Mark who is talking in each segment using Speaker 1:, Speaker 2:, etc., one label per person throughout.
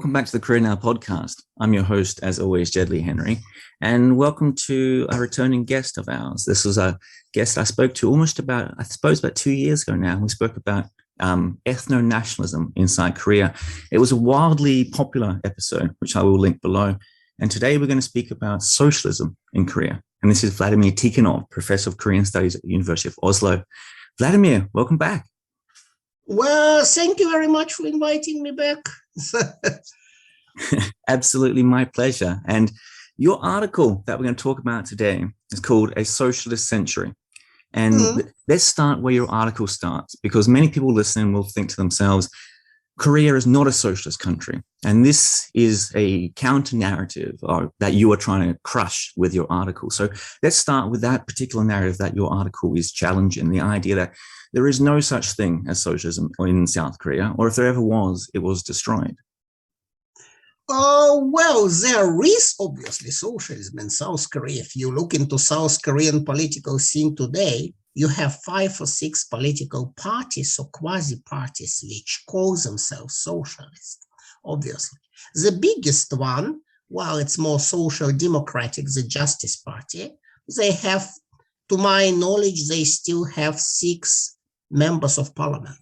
Speaker 1: Welcome back to the Career Now podcast. I'm your host, as always, Jed Lea-Henry, and welcome to a returning guest of ours. This was a guest I spoke to about 2 years ago now. We spoke about ethno-nationalism inside Korea. It was a wildly popular episode, which I will link below. And today we're going to speak about socialism in Korea. And this is Vladimir Tikhonov, Professor of Korean Studies at the University of Oslo. Vladimir, welcome back.
Speaker 2: Well, thank you very much for inviting me back.
Speaker 1: Absolutely, my pleasure. And your article that we're going to talk about today is called A Socialist Century. And let's start where your article starts, because many people listening will think to themselves, Korea is not a socialist country. And this is a counter narrative that you are trying to crush with your article. So let's start with that particular narrative that your article is challenging, the idea that there is no such thing as socialism in South Korea, or if there ever was, it was destroyed.
Speaker 2: Well, there is obviously socialism in South Korea. If you look into South Korean political scene today, you have 5 or 6 political parties or quasi-parties which call themselves socialist, obviously. The biggest one, well, it's more social democratic, the Justice Party. They have, to my knowledge, they still have 6 members of parliament.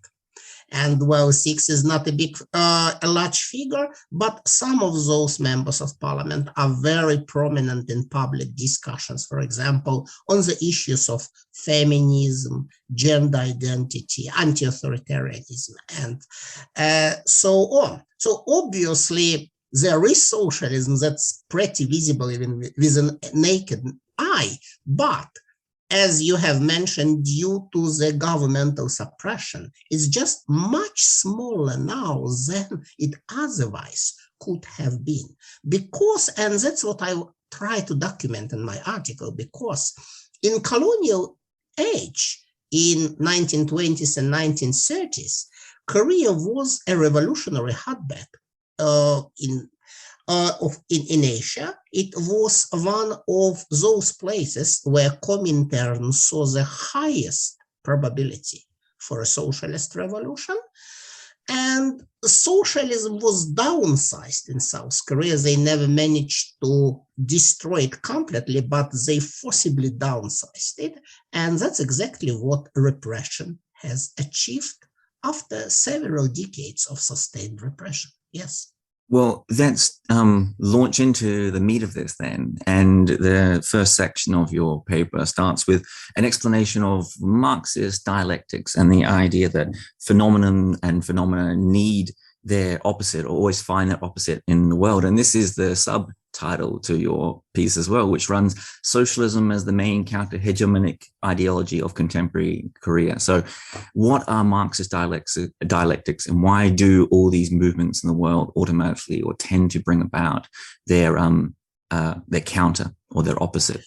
Speaker 2: And well, 6 is not a large figure, but some of those members of parliament are very prominent in public discussions, for example, on the issues of feminism, gender identity, anti-authoritarianism, and so on. So obviously, there is socialism that's pretty visible even with a naked eye, but as you have mentioned, due to the governmental suppression, it's just much smaller now than it otherwise could have been. Because, and that's what I try to document in my article, because in colonial age, in 1920s and 1930s, Korea was a revolutionary hotbed in Asia. It was one of those places where Comintern saw the highest probability for a socialist revolution. And socialism was downsized in South Korea. They never managed to destroy it completely, but they forcibly downsized it. And that's exactly what repression has achieved after several decades of sustained repression. Yes.
Speaker 1: Well, let's launch into the meat of this then. And the first section of your paper starts with an explanation of Marxist dialectics and the idea that phenomenon and phenomena need their opposite, or always find their opposite in the world. And this is the subtitle to your piece as well, which runs Socialism as the main counter-hegemonic ideology of contemporary Korea. So what are Marxist dialectics, and why do all these movements in the world automatically or tend to bring about their counter or their opposite?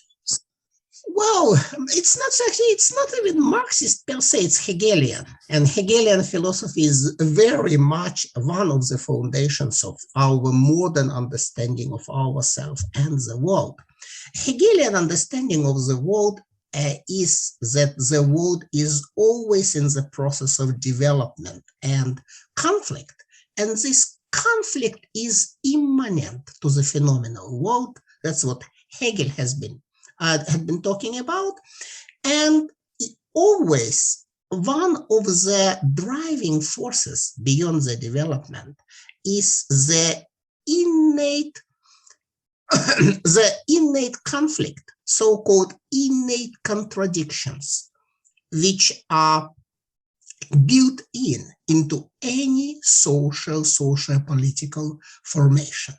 Speaker 2: Well, it's not even Marxist per se, it's Hegelian. And Hegelian philosophy is very much one of the foundations of our modern understanding of ourselves and the world. Hegelian understanding of the world is that the world is always in the process of development and conflict. And this conflict is immanent to the phenomenal world. That's what Hegel had been talking about. And always one of the driving forces beyond the development is the innate conflict, so-called innate contradictions, which are built into any social political formation.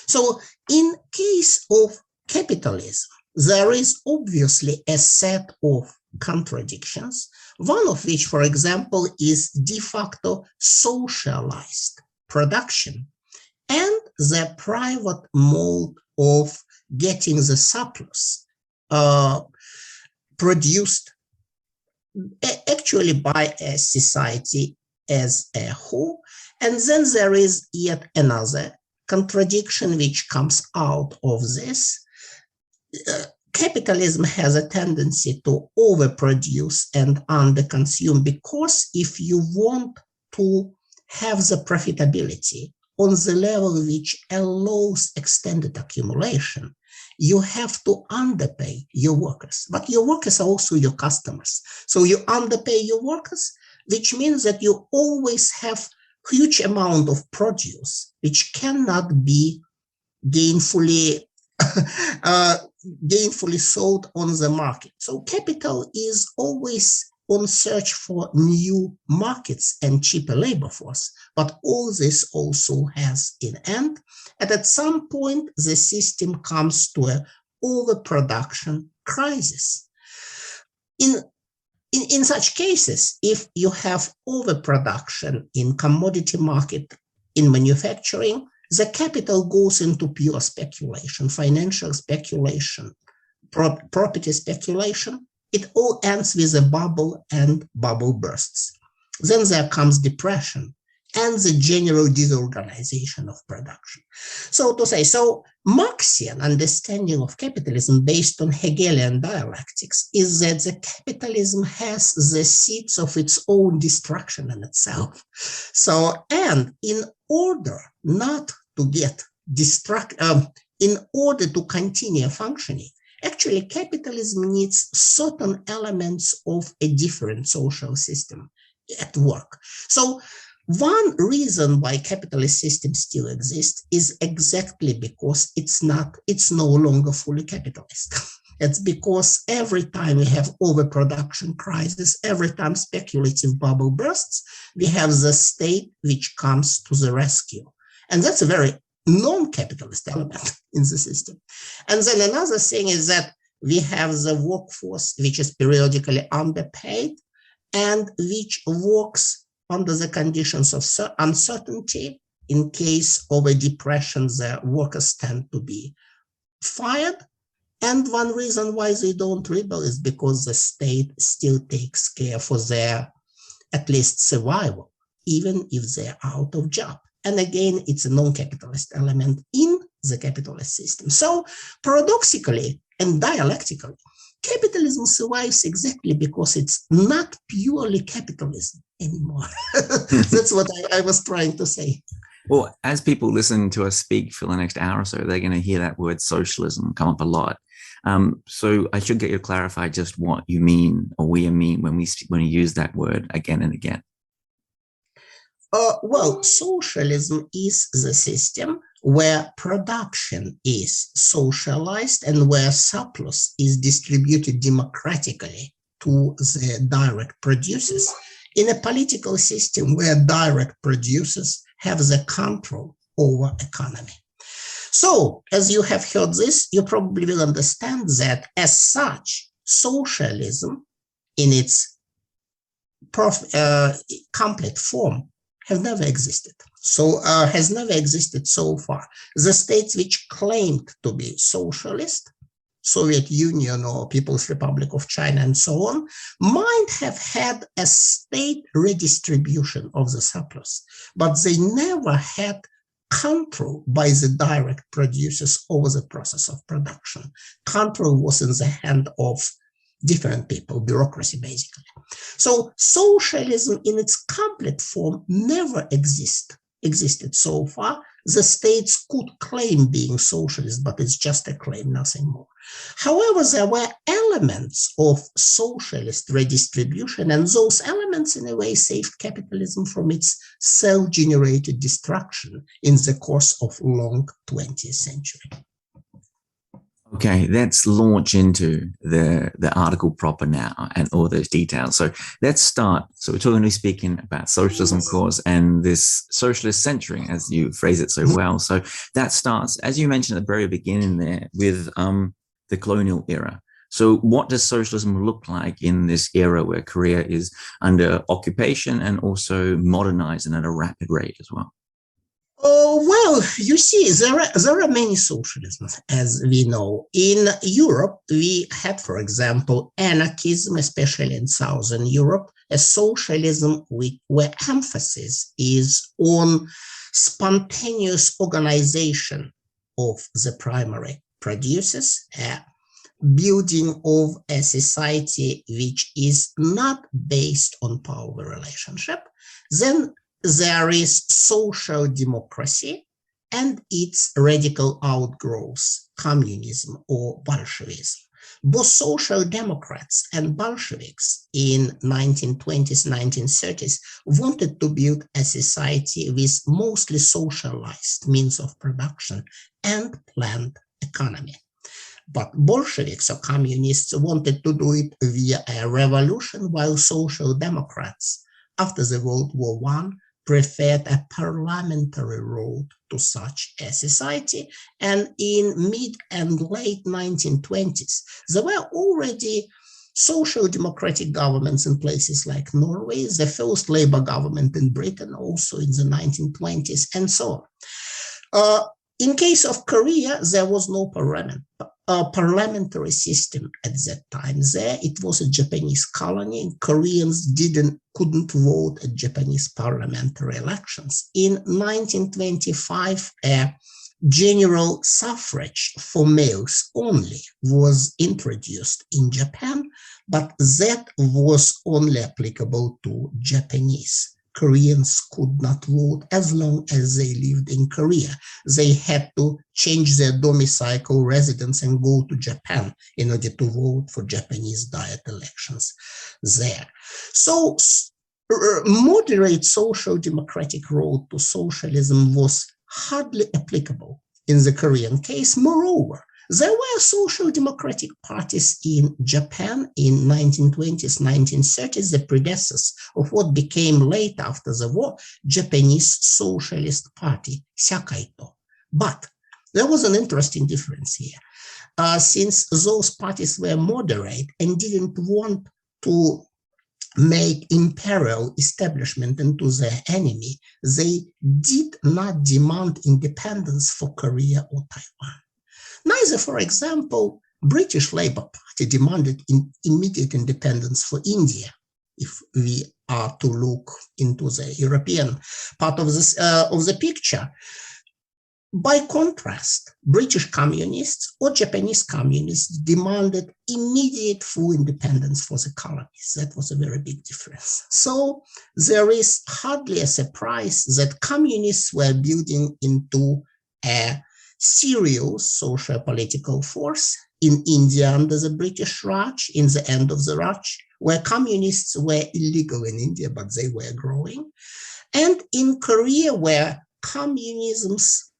Speaker 2: So in case of capitalism, there is obviously a set of contradictions, one of which, for example, is de facto socialized production and the private mode of getting the surplus produced actually by a society as a whole. And then there is yet another contradiction which comes out of this. Capitalism has a tendency to overproduce and underconsume, because if you want to have the profitability on the level which allows extended accumulation, you have to underpay your workers, but your workers are also your customers. So you underpay your workers, which means that you always have huge amount of produce which cannot be gainfully sold on the market. So capital is always on search for new markets and cheaper labor force. But all this also has an end. And at some point, the system comes to an overproduction crisis. In such cases, if you have overproduction in commodity market, in manufacturing, the capital goes into pure speculation, financial speculation, property speculation. It all ends with a bubble, and bubble bursts. Then there comes depression and the general disorganization of production. So to say, so Marxian understanding of capitalism based on Hegelian dialectics is that the capitalism has the seeds of its own destruction in itself. So, and in order not to get in order to continue functioning, actually capitalism needs certain elements of a different social system at work. So one reason why capitalist systems still exist is exactly because it's no longer fully capitalist. It's because every time we have overproduction crisis, every time speculative bubble bursts, we have the state which comes to the rescue. And that's a very non-capitalist element in the system. And then another thing is that we have the workforce which is periodically underpaid and which works under the conditions of uncertainty. In case of a depression, the workers tend to be fired. And one reason why they don't rebel is because the state still takes care for their, at least, survival, even if they're out of job. And again, it's a non-capitalist element in the capitalist system. So paradoxically and dialectically, capitalism survives exactly because it's not purely capitalism anymore. That's what I was trying to say.
Speaker 1: Well, as people listen to us speak for the next hour or so, they're going to hear that word socialism come up a lot. So I should get you to clarify just what you mean, or we mean when we use that word again and again.
Speaker 2: Well, socialism is the system where production is socialized and where surplus is distributed democratically to the direct producers, in a political system where direct producers have the control over economy. So, as you have heard this, you probably will understand that as such, socialism in its complete form has never existed. So has never existed so far. The states which claimed to be socialist, Soviet Union or People's Republic of China and so on, might have had a state redistribution of the surplus, but they never had control by the direct producers over the process of production. Control was in the hand of different people, bureaucracy basically. So socialism in its complete form never existed so far. The states could claim being socialist, but it's just a claim, nothing more. However, there were elements of socialist redistribution, and those elements in a way saved capitalism from its self-generated destruction in the course of long 20th century.
Speaker 1: Okay, let's launch into the article proper now and all those details. So let's start. So we're talking, speaking about socialism, of course, and this socialist century, as you phrase it so well. So that starts, as you mentioned at the very beginning there, with the colonial era. So what does socialism look like in this era where Korea is under occupation and also modernizing at a rapid rate as well?
Speaker 2: Well, you see, there are many socialisms, as we know. In Europe, we had, for example, anarchism, especially in Southern Europe, a socialism where emphasis is on spontaneous organization of the primary producers, building of a society which is not based on power relationship. Then there is social democracy and its radical outgrowths, communism or Bolshevism. Both social democrats and Bolsheviks in 1920s, 1930s wanted to build a society with mostly socialized means of production and planned economy. But Bolsheviks or communists wanted to do it via a revolution, while social democrats after the World War I preferred a parliamentary road to such a society. And in mid and late 1920s, there were already social democratic governments in places like Norway, the first Labour government in Britain also in the 1920s, and so on. In case of Korea, there was no parliamentary system at that time. There, it was a Japanese colony. Koreans couldn't vote at Japanese parliamentary elections. In 1925, a general suffrage for males only was introduced in Japan, but that was only applicable to Japanese. Koreans could not vote as long as they lived in Korea. They had to change their domicile residence and go to Japan in order to vote for Japanese diet elections there. So moderate social democratic road to socialism was hardly applicable in the Korean case. Moreover, there were social democratic parties in Japan in 1920s, 1930s, the predecessors of what became late after the war, Japanese Socialist Party, Sakaito. But there was an interesting difference here. Since those parties were moderate and didn't want to make imperial establishment into their enemy, they did not demand independence for Korea or Taiwan. Neither, for example, British Labour Party demanded immediate independence for India, if we are to look into the European part of the picture. By contrast, British communists or Japanese communists demanded immediate full independence for the colonies. That was a very big difference. So there is hardly a surprise that communists were building into a serious social political force in India under the British Raj, in the end of the Raj, where communists were illegal in India, but they were growing. And in Korea, where communism's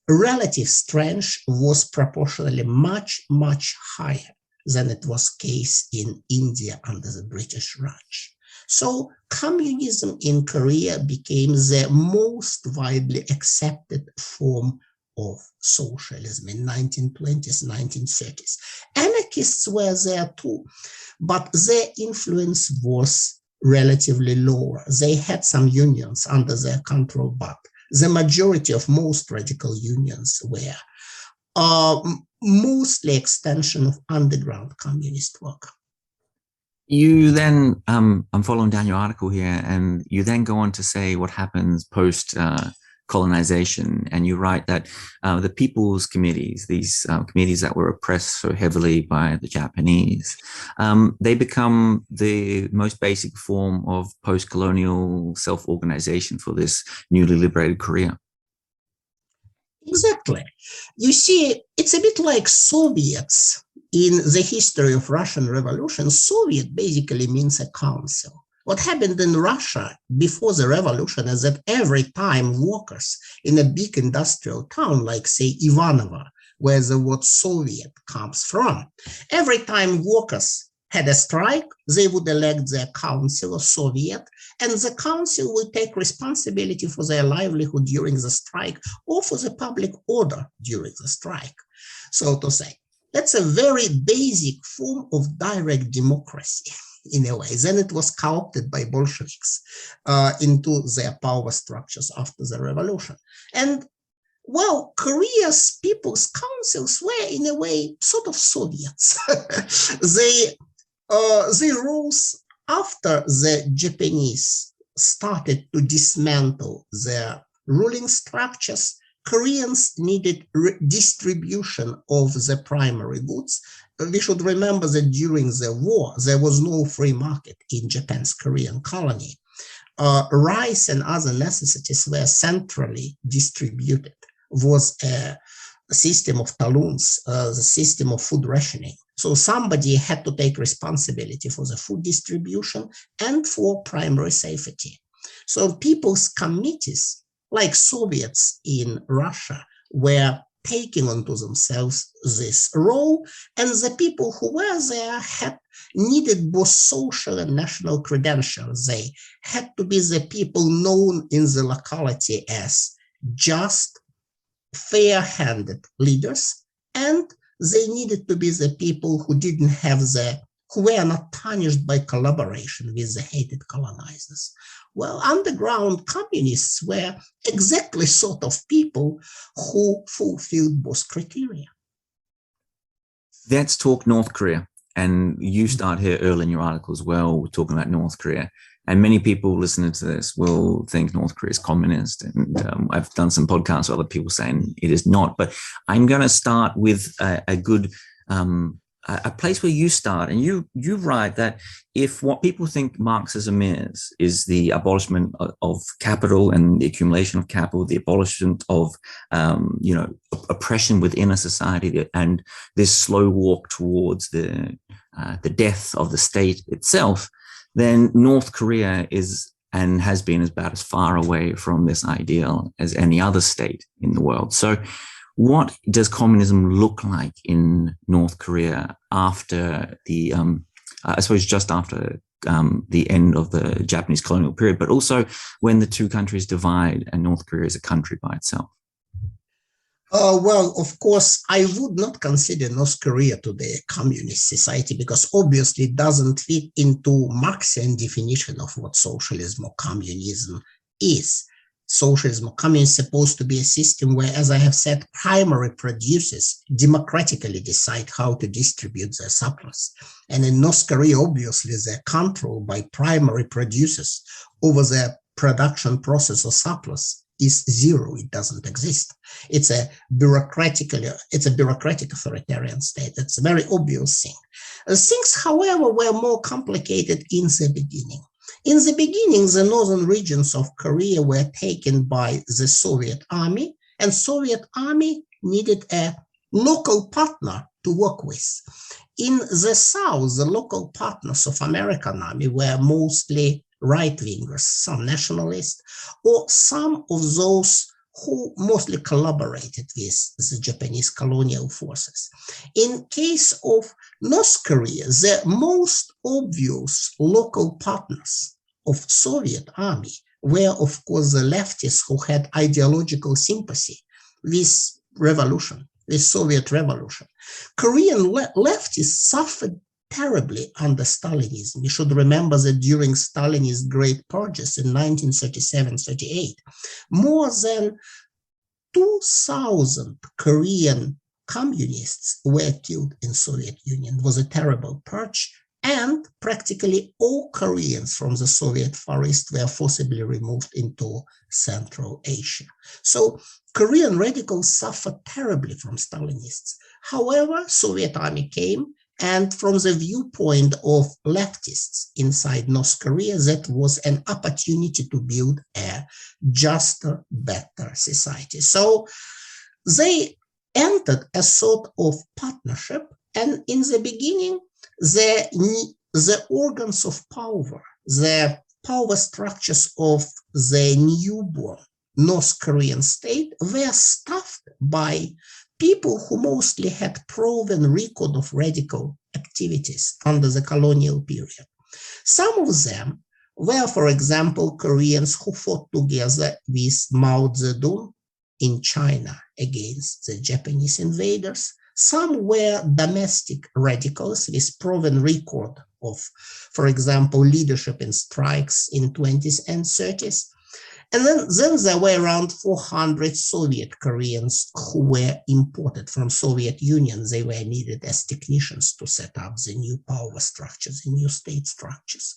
Speaker 2: relative strength was proportionally much, much higher than it was case in India under the British Raj. So communism in Korea became the most widely accepted form of socialism in 1920s, 1930s. Anarchists were there too, but their influence was relatively lower. They had some unions under their control, but the majority of most radical unions were mostly extension of underground communist work.
Speaker 1: You then, I'm following down your article here, and you then go on to say what happens post colonization, and you write that the people's committees, these committees that were oppressed so heavily by the Japanese, they become the most basic form of post-colonial self-organization for this newly liberated Korea.
Speaker 2: Exactly. You see, it's a bit like Soviets in the history of Russian Revolution. Soviet basically means a council. What happened in Russia before the revolution is that every time workers in a big industrial town, like say Ivanovo, where the word Soviet comes from, every time workers had a strike, they would elect their council or Soviet, and the council would take responsibility for their livelihood during the strike or for the public order during the strike, so to say. That's a very basic form of direct democracy. In a way, then it was co-opted by Bolsheviks into their power structures after the revolution. And well, Korea's people's councils were in a way sort of Soviets. They rose after the Japanese started to dismantle their ruling structures. Koreans needed redistribution of the primary goods. We should remember that during the war, there was no free market in Japan's Korean colony. rice and other necessities were centrally distributed, was a system of talons, the system of food rationing. So somebody had to take responsibility for the food distribution and for primary safety. So people's committees, like Soviets in Russia, were taking onto themselves this role, and the people who were there had needed both social and national credentials. They had to be the people known in the locality as just, fair-handed leaders, and they needed to be the people who who were not punished by collaboration with the hated colonizers. Well, underground communists were exactly sort of people who fulfilled both criteria.
Speaker 1: Let's talk North Korea. And you start here early in your article as well, talking about North Korea. And many people listening to this will think North Korea is communist. And I've done some podcasts with other people saying it is not. But I'm going to start with a good a place where you start. And you write that if what people think Marxism is the abolishment of capital and the accumulation of capital, the abolishment of oppression within a society, and this slow walk towards the death of the state itself, then North Korea is and has been about as far away from this ideal as any other state in the world. So what does communism look like in North Korea after the, I suppose just after the end of the Japanese colonial period, but also when the two countries divide and North Korea is a country by itself?
Speaker 2: Well, of course, I would not consider North Korea today a communist society because obviously it doesn't fit into Marxian definition of what socialism or communism is. Socialism or communism is supposed to be a system where, as I have said, primary producers democratically decide how to distribute their surplus. And in North Korea, obviously, they're controlled by primary producers over their production process or surplus is zero. It doesn't exist. It's a bureaucratic authoritarian state. That's a very obvious thing. Things, however, were more complicated in the beginning. In the beginning, the northern regions of Korea were taken by the Soviet army, and Soviet army needed a local partner to work with. In the south, the local partners of American army were mostly right-wingers, some nationalists, or some of those who mostly collaborated with the Japanese colonial forces. In case of North Korea, the most obvious local partners of Soviet army were, of course, the leftists who had ideological sympathy with revolution, with Soviet revolution. Korean leftists suffered terribly under Stalinism. We should remember that during Stalin's great purges in 1937-38, more than 2,000 Korean communists were killed in Soviet Union. It was a terrible purge, and practically all Koreans from the Soviet Far East were forcibly removed into Central Asia. So Korean radicals suffered terribly from Stalinists. However, Soviet army came, and from the viewpoint of leftists inside North Korea, that was an opportunity to build a juster, better society. So they entered a sort of partnership, and in the beginning, the organs of power, the power structures of the newborn North Korean state were stuffed by people who mostly had proven record of radical activities under the colonial period. Some of them were, for example, Koreans who fought together with Mao Zedong in China against the Japanese invaders. Some were domestic radicals with proven record of, for example, leadership in strikes in 20s and 30s. And then there were around 400 Soviet Koreans who were imported from Soviet Union. They were needed as technicians to set up the new power structures, the new state structures.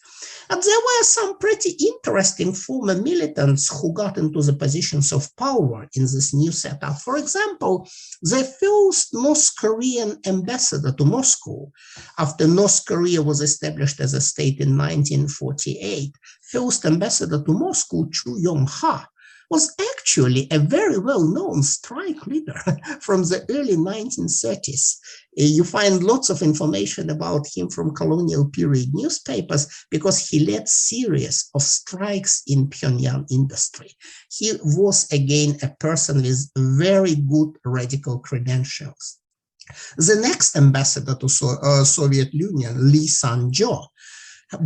Speaker 2: And there were some pretty interesting former militants who got into the positions of power in this new setup. For example, the first North Korean ambassador to Moscow, after North Korea was established as a state in 1948, first ambassador to Moscow, Chu Yong-ha, was actually a very well-known strike leader from the early 1930s. You find lots of information about him from colonial period newspapers because he led series of strikes in Pyongyang industry. He was, again, a person with very good radical credentials. The next ambassador to Soviet Union, Lee San-jo,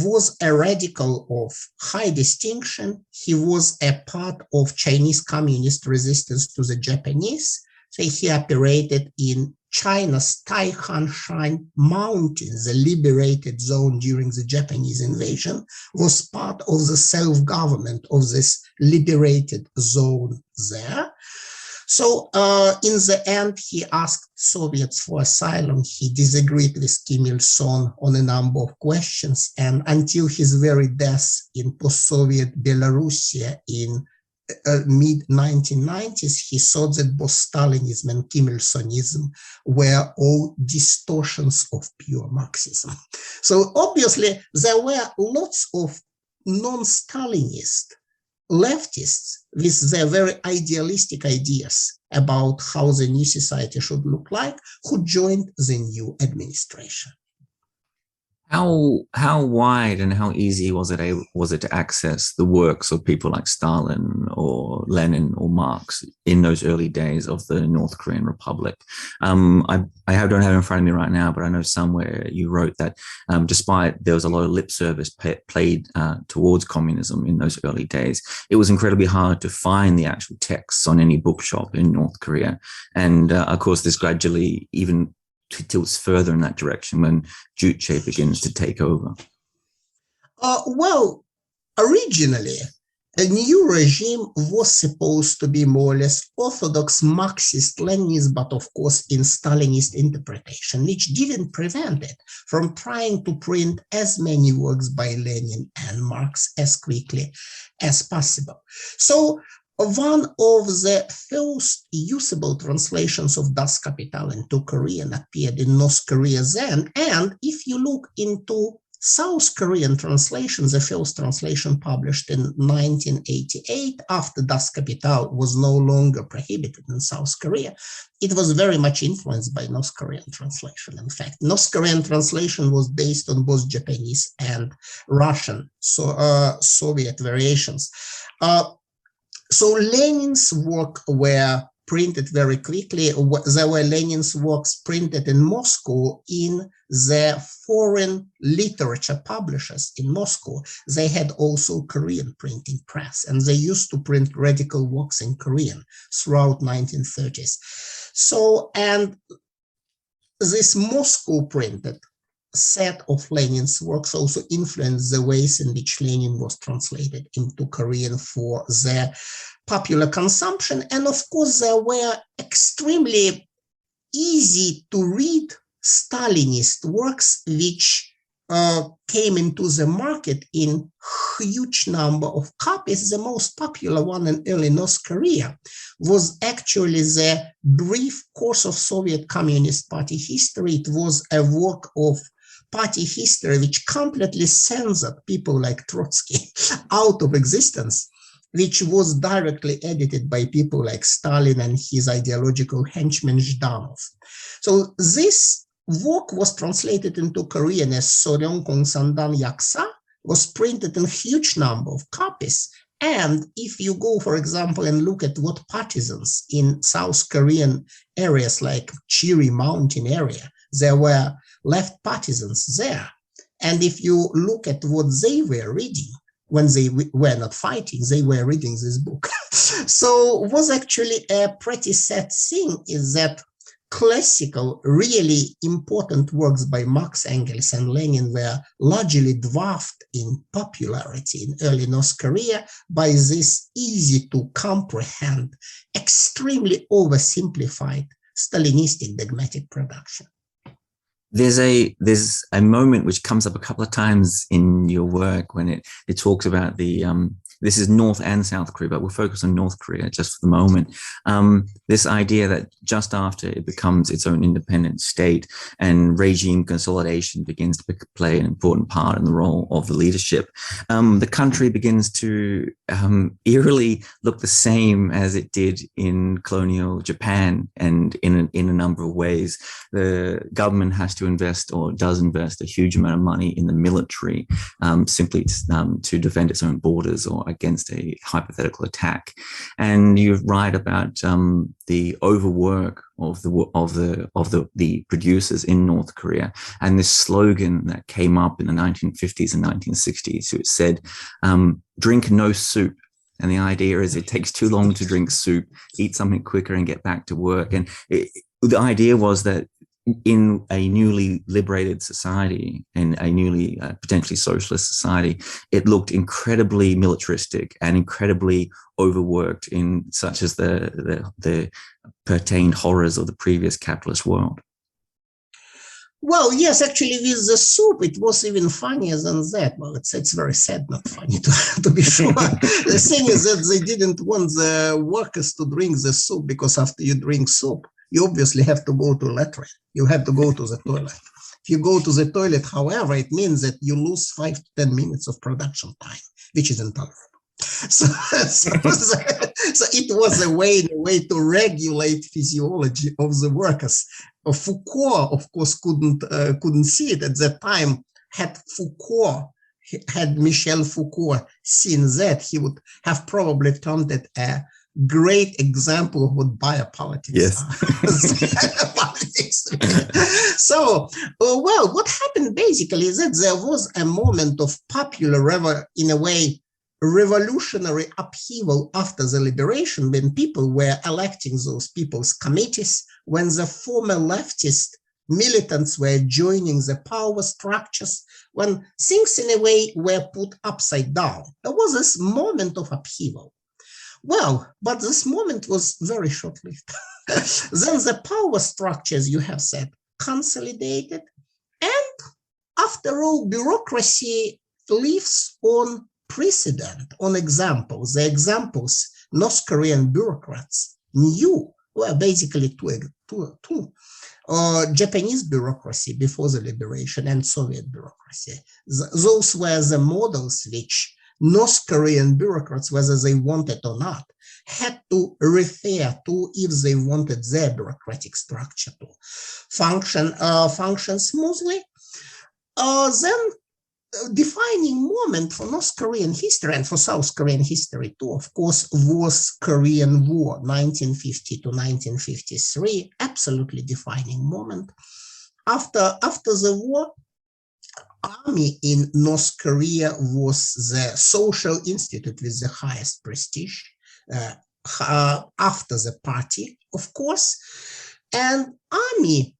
Speaker 2: was a radical of high distinction. He was a part of Chinese communist resistance to the Japanese. So he operated in China's Taihan Shan Mountains, the liberated zone during the Japanese invasion, was part of the self-government of this liberated zone there. So in the end, he asked Soviets for asylum. He disagreed with Kim Il-sung on a number of questions. And until his very death in post-Soviet Belarusia in mid-1990s, he thought that both Stalinism and Kim Il-sungism were all distortions of pure Marxism. So obviously, there were lots of non-Stalinist leftists with their very idealistic ideas about how the new society should look like, who joined the new administration.
Speaker 1: How wide and how easy was it to access the works of people like Stalin or Lenin or Marx in those early days of the North Korean Republic? I don't have it in front of me right now, but I know somewhere you wrote that despite there was a lot of lip service played towards communism in those early days, it was incredibly hard to find the actual texts on any bookshop in North Korea. And of course, this gradually even tilts further in that direction when Juche begins to take over.
Speaker 2: Well, originally, a new regime was supposed to be more or less orthodox Marxist-Leninist, but of course in Stalinist interpretation, which didn't prevent it from trying to print as many works by Lenin and Marx as quickly as possible. So one of the first usable translations of Das Kapital into Korean appeared in North Korea then, and if you look into South Korean translations, the first translation published in 1988, after Das Kapital was no longer prohibited in South Korea, it was very much influenced by North Korean translation. In fact, North Korean translation was based on both Japanese and Russian, Soviet variations. So Lenin's work were printed very quickly. There were Lenin's works printed in Moscow in the foreign literature publishers in Moscow. They had also Korean printing press, and they used to print radical works in Korean throughout 1930s. So, and this Moscow printed set of Lenin's works also influenced the ways in which Lenin was translated into Korean for their popular consumption. And of course, there were extremely easy to read Stalinist works which came into the market in huge number of copies. The most popular one in early North Korea was actually the Brief Course of Soviet Communist Party History. It was a work of party history which completely censored people like Trotsky out of existence, which was directly edited by people like Stalin and his ideological henchman Zhdanov. So this work was translated into Korean as Soryeongkong Sandan Yaksa, was printed in huge number of copies. And if you go, for example, and look at what partisans in South Korean areas like Chiri Mountain area, there were left partisans there. And if you look at what they were reading when they were not fighting, they were reading this book. So it was actually a pretty sad thing is that classical, really important works by Marx, Engels, and Lenin were largely dwarfed in popularity in early North Korea by this easy to comprehend, extremely oversimplified Stalinistic dogmatic production.
Speaker 1: There's a moment which comes up a couple of times in your work when it talks about the this is North and South Korea, but we'll focus on North Korea just for the moment. This idea that just after it becomes its own independent state and regime consolidation begins to play an important part in the role of the leadership, the country begins to eerily look the same as it did in colonial Japan, and in a number of ways. The government has to invest, or does invest, a huge amount of money in the military, simply to defend its own borders or against a hypothetical attack. And you write about the overwork of the producers in North Korea, and this slogan that came up in the 1950s and 1960s. So it said, "Drink no soup." And the idea is it takes too long to drink soup, eat something quicker and get back to work. And the idea was that in a newly liberated society, in a newly potentially socialist society, it looked incredibly militaristic and incredibly overworked, in such as the pertained horrors of the previous capitalist world.
Speaker 2: Well, yes, actually, with the soup, it was even funnier than that. Well, it's very sad, not funny, to be sure. The thing is that they didn't want the workers to drink the soup, because after you drink soup, you obviously have to go to the latrine. You have to go to the toilet. If you go to the toilet, however, it means that you lose 5 to 10 minutes of production time, which is intolerable. So it was a way to regulate physiology of the workers. Foucault, of course, couldn't see it at that time. Had Michel Foucault seen that, he would have probably termed it a great example of what biopolitics are. Politics. So, well, what happened basically is that there was a moment of popular, in a way, revolutionary upheaval after the liberation, when people were electing those people's committees, when the former leftist militants were joining the power structures, when things in a way were put upside down. There was this moment of upheaval. Well, but this moment was very short-lived. Then the power structures, you have said, consolidated, and after all, bureaucracy lives on precedent, on examples. The examples North Korean bureaucrats knew were basically two. Japanese bureaucracy before the liberation and Soviet bureaucracy. Those were the models which North Korean bureaucrats, whether they wanted or not, had to refer to if they wanted their bureaucratic structure to function smoothly. Then defining moment for North Korean history and for South Korean history too, of course, was Korean War, 1950 to 1953, absolutely defining moment. After the war, army in North Korea was the social institute with the highest prestige, after the party, of course, and army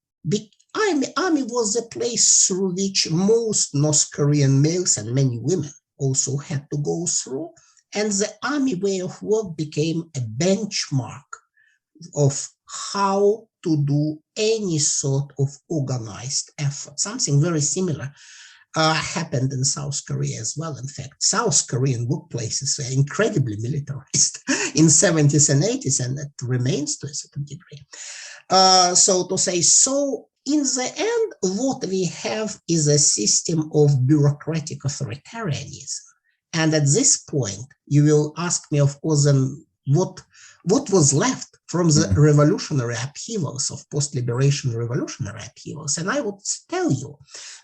Speaker 2: was the place through which most North Korean males and many women also had to go through, and the army way of work became a benchmark of how to do any sort of organized effort. Something very similar happened in South Korea as well. In fact, South Korean workplaces were incredibly militarized in 70s and 80s, and it remains to a certain degree. So to say, so in the end, what we have is a system of bureaucratic authoritarianism. And at this point, you will ask me, of course, then what was left from the revolutionary upheavals of post-liberation revolutionary upheavals? And I would tell you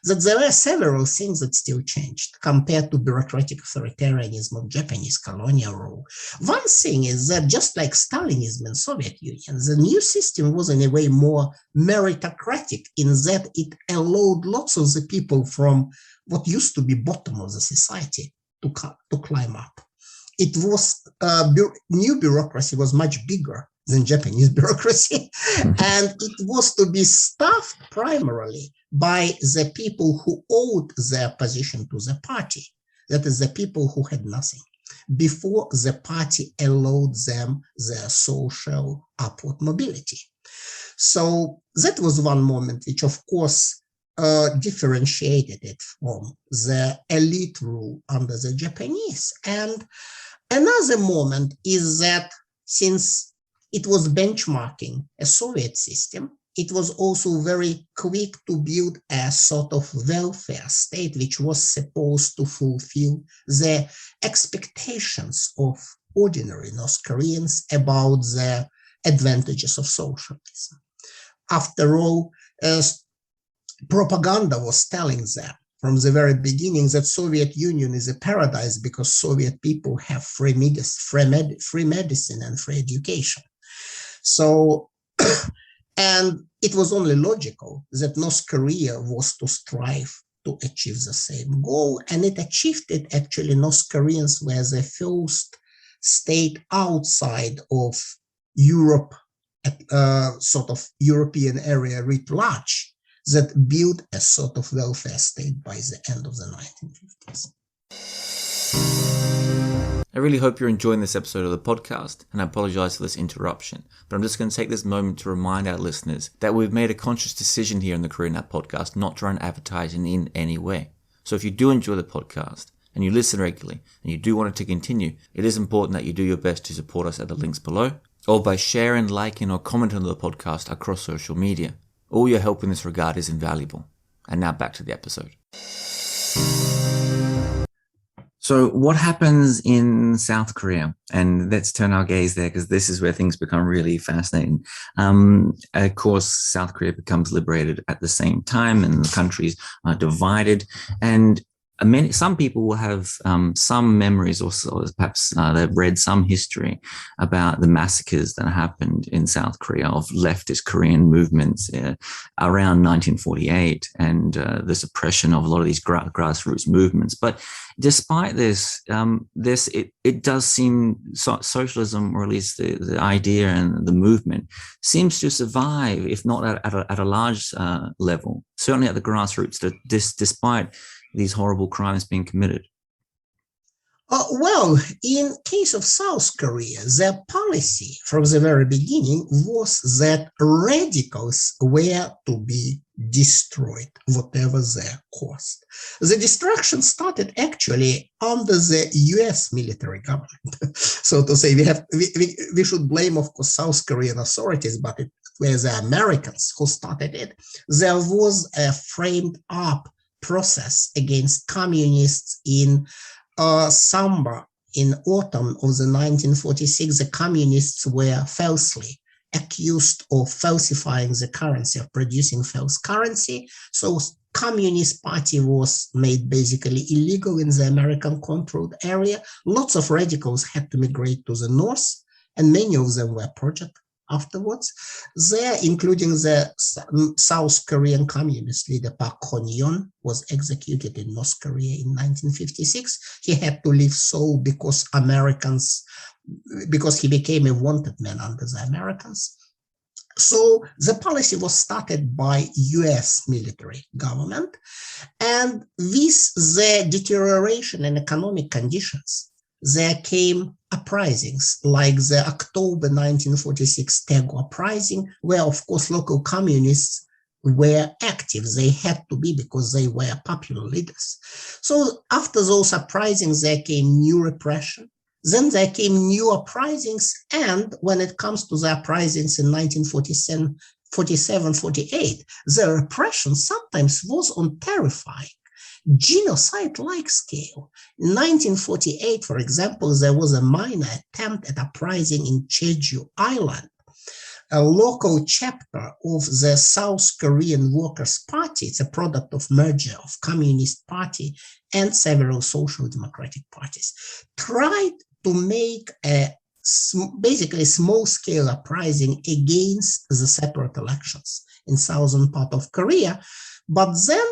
Speaker 2: that there are several things that still changed compared to bureaucratic authoritarianism of Japanese colonial rule. One thing is that just like Stalinism in Soviet Union, the new system was in a way more meritocratic in that it allowed lots of the people from what used to be bottom of the society to climb up. It was, new bureaucracy was much bigger than Japanese bureaucracy, and it was to be staffed primarily by the people who owed their position to the party, that is, the people who had nothing, before the party allowed them their social upward mobility. So that was one moment which, of course, differentiated it from the elite rule under the Japanese. And another moment is that since it was benchmarking a Soviet system, it was also very quick to build a sort of welfare state which was supposed to fulfill the expectations of ordinary North Koreans about the advantages of socialism. After all, propaganda was telling them from the very beginning that Soviet Union is a paradise because Soviet people have free medicine and free education. So, and it was only logical that North Korea was to strive to achieve the same goal, and it achieved it. Actually, North Koreans were the first state outside of Europe, sort of European area writ large, that built a sort of welfare state by the end of the 1950s.
Speaker 1: I really hope you're enjoying this episode of the podcast, and I apologize for this interruption, but I'm just going to take this moment to remind our listeners that we've made a conscious decision here in the KoreanNet podcast not to run advertising in any way. So if you do enjoy the podcast, and you listen regularly, and you do want it to continue, it is important that you do your best to support us at the links below, or by sharing, liking, or commenting on the podcast across social media. All your help in this regard is invaluable. And now back to the episode. So what happens in South Korea? And let's turn our gaze there because this is where things become really fascinating. Of course, South Korea becomes liberated at the same time and the countries are divided. And some people will have some memories or perhaps they've read some history about the massacres that happened in South Korea of leftist Korean movements around 1948 and the suppression of a lot of these grassroots movements. But despite this, it does seem socialism, or at least the idea and the movement, seems to survive, if not at a large level, certainly at the grassroots, despite these horrible crimes being committed?
Speaker 2: Well, in case of South Korea, their policy from the very beginning was that radicals were to be destroyed, whatever their cost. The destruction started actually under the US military government. So to say, we should blame, of course, South Korean authorities, but it were the Americans who started it. There was a framed up process against communists in summer, in autumn of the 1946. The communists were falsely accused of falsifying the currency, of producing false currency. So Communist Party was made basically illegal in the American-controlled area. Lots of radicals had to migrate to the north, and many of them were purged afterwards. There, including the South Korean communist leader Park Hon-yeon, was executed in North Korea in 1956. He had to leave Seoul because he became a wanted man under the Americans. So the policy was started by US military government, and with the deterioration in economic conditions, there came uprisings like the October 1946 Daegu uprising, where, of course, local communists were active. They had to be because they were popular leaders. So after those uprisings, there came new repression. Then there came new uprisings. And when it comes to the uprisings in 1947, 48, the repression sometimes was on terrifying, genocide-like scale. In 1948, for example, there was a minor attempt at uprising in Jeju Island. A local chapter of the South Korean Workers' Party, it's a product of merger of Communist Party and several social democratic parties, tried to make a basically small-scale uprising against the separate elections in southern part of Korea. But then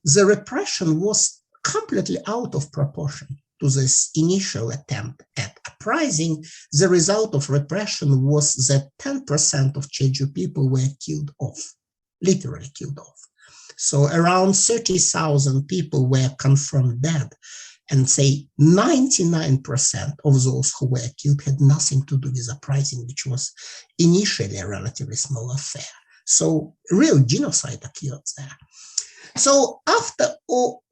Speaker 2: the repression was completely out of proportion to this initial attempt at uprising. The result of repression was that 10% of Jeju people were killed off, literally killed off. So around 30,000 people were confirmed dead, and say 99% of those who were killed had nothing to do with uprising, which was initially a relatively small affair. So real genocide occurred there. So after all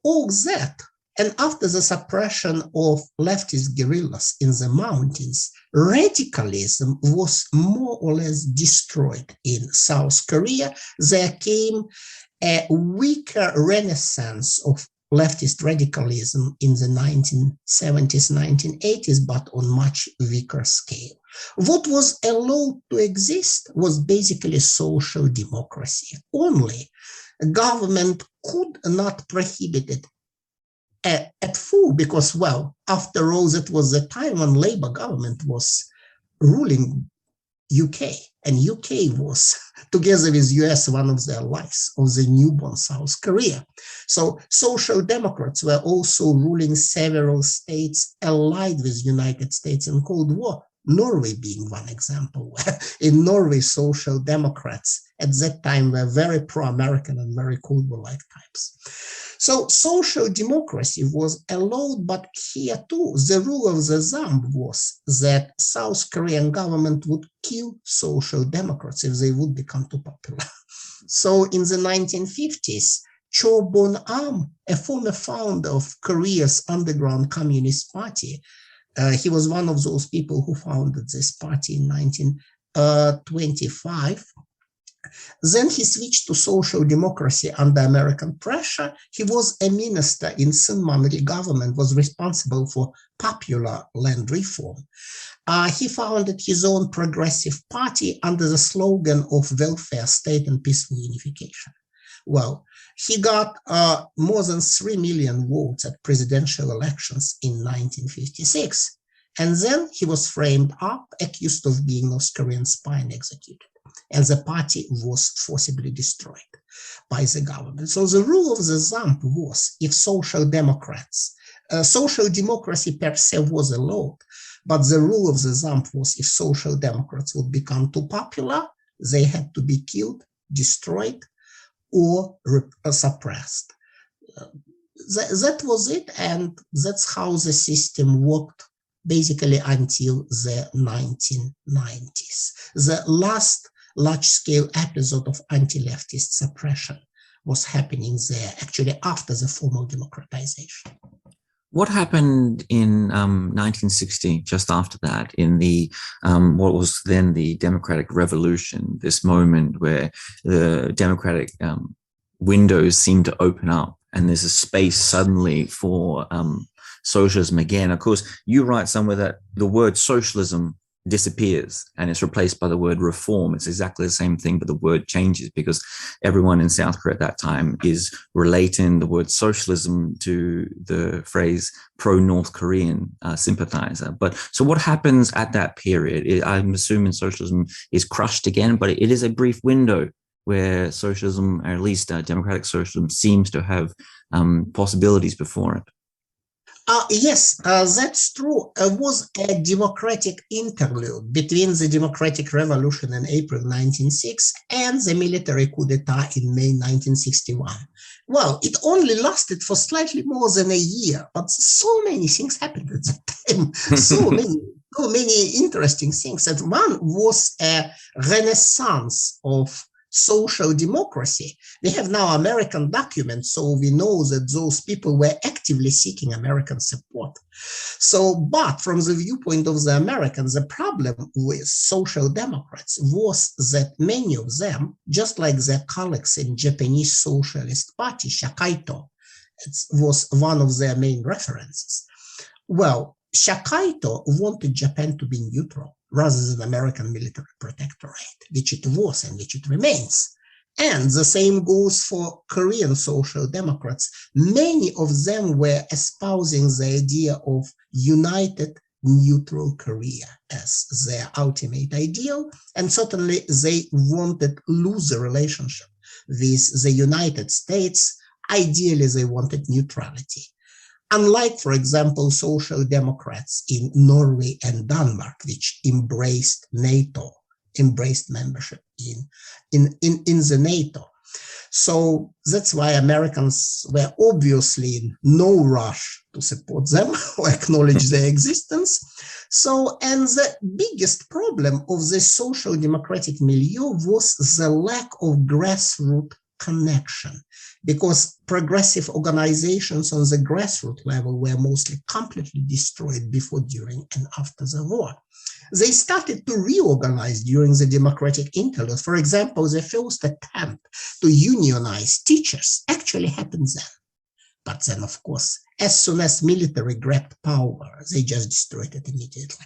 Speaker 2: that, and after the suppression of leftist guerrillas in the mountains, radicalism was more or less destroyed in South Korea. There came a weaker renaissance of leftist radicalism in the 1970s, 1980s, but on much weaker scale. What was allowed to exist was basically social democracy. Only government could not prohibit it at full, because, well, after all, that was the time when Labour government was ruling UK, and UK was, together with US, one of the allies of the newborn South Korea. So social democrats were also ruling several states allied with United States in Cold War, Norway being one example. In Norway, social democrats at that time were very pro-American and very Cold War-like types. So social democracy was allowed, but here too, the rule of the thumb was that South Korean government would kill social democrats if they would become too popular. So in the 1950s, Cho Bon-am, a former founder of Korea's underground Communist Party, he was one of those people who founded this party in 1925. Then he switched to social democracy under American pressure. He was a minister in Seung-man government, was responsible for popular land reform. He founded his own progressive party under the slogan of welfare state and peaceful unification. Well, he got more than 3 million votes at presidential elections in 1956. And then he was framed up, accused of being North Korean spy and executed. And the party was forcibly destroyed by the government. So the rule of the thumb was, if social democrats, social democracy per se was allowed, but the rule of the thumb was, if social democrats would become too popular, they had to be killed, destroyed, or suppressed. That was it, and that's how the system worked basically until the 1990s. The last large-scale episode of anti-leftist suppression was happening there, actually after the formal democratization.
Speaker 1: What happened in 1960, just after that, in the what was then the Democratic Revolution, this moment where the democratic windows seem to open up and there's a space suddenly for socialism again? Of course, you write somewhere that the word socialism disappears and it's replaced by the word reform. It's exactly the same thing, but the word changes because everyone in South Korea at that time is relating the word socialism to the phrase pro-North Korean sympathizer. But so what happens at that period? I'm assuming socialism is crushed again, but it is a brief window where socialism, or at least democratic socialism, seems to have possibilities before it.
Speaker 2: Yes, that's true. It was a democratic interlude between the democratic revolution in April 1906 and the military coup d'etat in May 1961. Well, it only lasted for slightly more than a year, but so many things happened at that time. So many interesting things. That one was a renaissance of social democracy. We have now American documents, so we know that those people were actively seeking American support. So, but from the viewpoint of the Americans, the problem with social democrats was that many of them, just like their colleagues in Japanese Socialist Party, Shakaito, it was one of their main references. Well, Shakaito wanted Japan to be neutral rather than American military protectorate, which it was and which it remains. And the same goes for Korean social democrats. Many of them were espousing the idea of united neutral Korea as their ultimate ideal, and certainly they wanted looser relationship with the United States. Ideally, they wanted neutrality. Unlike, for example, social democrats in Norway and Denmark, which embraced NATO, embraced membership in the NATO. So that's why Americans were obviously in no rush to support them or acknowledge their existence. So, and the biggest problem of the social democratic milieu was the lack of grassroots connection, because progressive organizations on the grassroots level were mostly completely destroyed before, during, and after the war. They started to reorganize during the democratic interlude. For example, the first attempt to unionize teachers actually happened then. But then, of course, as soon as military grabbed power, they just destroyed it immediately.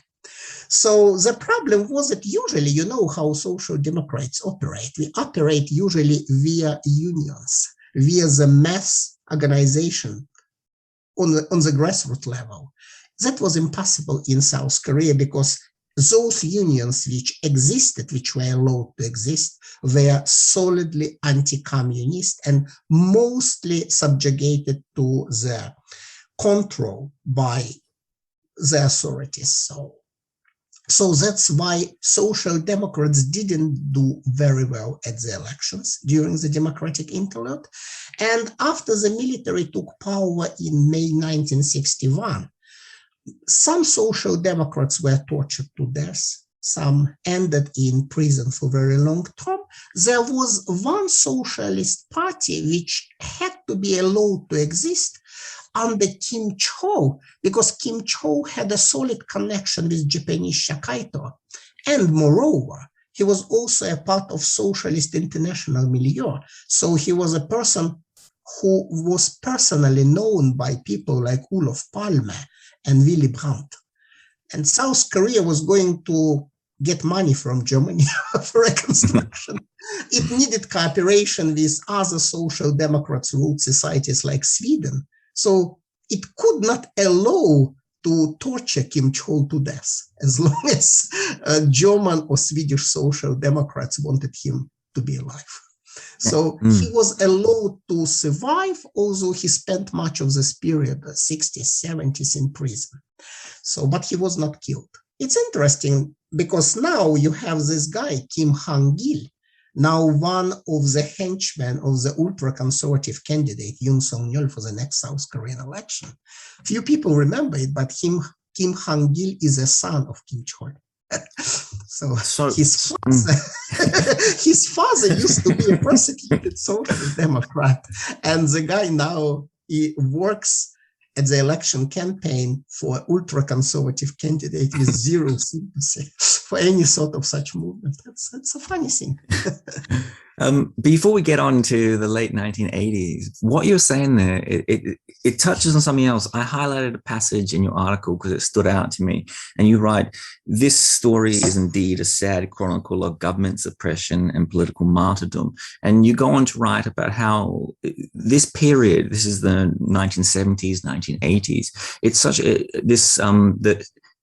Speaker 2: So the problem was that usually, you know how social democrats operate. We operate usually via unions, via the mass organization on the grassroots level. That was impossible in South Korea because those unions which existed, which were allowed to exist, were solidly anti-communist and mostly subjugated to the control by the authorities. So that's why social democrats didn't do very well at the elections during the democratic interlude. And after the military took power in May 1961, some social democrats were tortured to death. Some ended in prison for very long term. There was one socialist party which had to be allowed to exist under Kim Cho, because Kim Cho had a solid connection with Japanese Shakaito. And moreover, he was also a part of Socialist International milieu. So he was a person who was personally known by people like Olof Palme and Willy Brandt. And South Korea was going to get money from Germany for reconstruction. It needed cooperation with other social democrats ruled societies like Sweden. So it could not allow to torture Kim Cho to death as long as German or Swedish social democrats wanted him to be alive. So he was allowed to survive, although he spent much of this period, the 60s, 70s, in prison. So, but he was not killed. It's interesting because now you have this guy, Kim Hang-gil, now one of the henchmen of the ultra-conservative candidate, Yoon Song-yeol, for the next South Korean election. Few people remember it, but Kim Hang-gil is a son of Kim Chol. So his father used to be a persecuted social democrat, and the guy now he works at the election campaign for ultra-conservative candidate with zero sympathy for any sort of such movement. That's a funny thing.
Speaker 1: Before we get on to the late 1980s, what you're saying there, it touches on something else. I highlighted a passage in your article because it stood out to me. And you write, this story is indeed a sad chronicle of government suppression and political martyrdom. And you go on to write about how this period, this is the 1970s, 1980s, it's such a,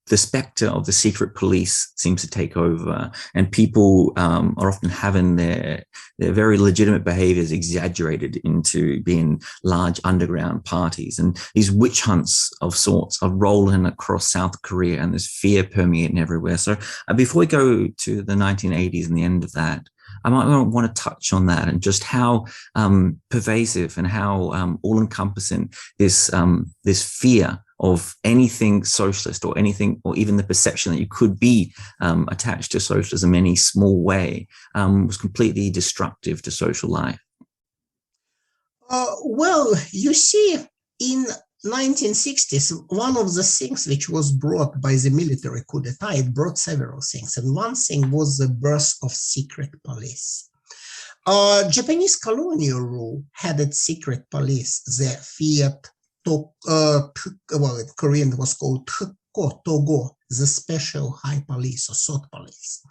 Speaker 1: the spectre of the secret police seems to take over, and people are often having their very legitimate behaviors exaggerated into being large underground parties. And these witch hunts of sorts are rolling across South Korea, and there's fear permeating everywhere. So before we go to the 1980s and the end of that, I might want to touch on that and just how pervasive and how all-encompassing this fear of anything socialist or anything, or even the perception that you could be attached to socialism in any small way was completely destructive to social life.
Speaker 2: Well, you see, in 1960s, one of the things which was brought by the military coup d'etat, it brought several things. And one thing was the birth of secret police. Japanese colonial rule had its secret police, the Fiat, well, in Korean it was called Togo, the special high police or SOT police.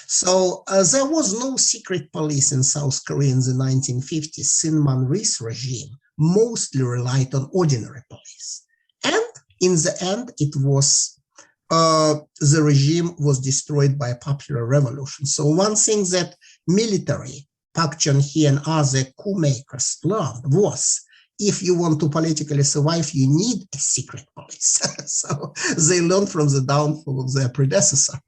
Speaker 2: So there was no secret police in South Korea in the 1950s. Syngman Rhee's regime mostly relied on ordinary police. And in the end, it was the regime was destroyed by a popular revolution. So one thing that military, Park Chung-hee and other coup makers learned was, if you want to politically survive, you need a secret police. So they learned from the downfall of their predecessor.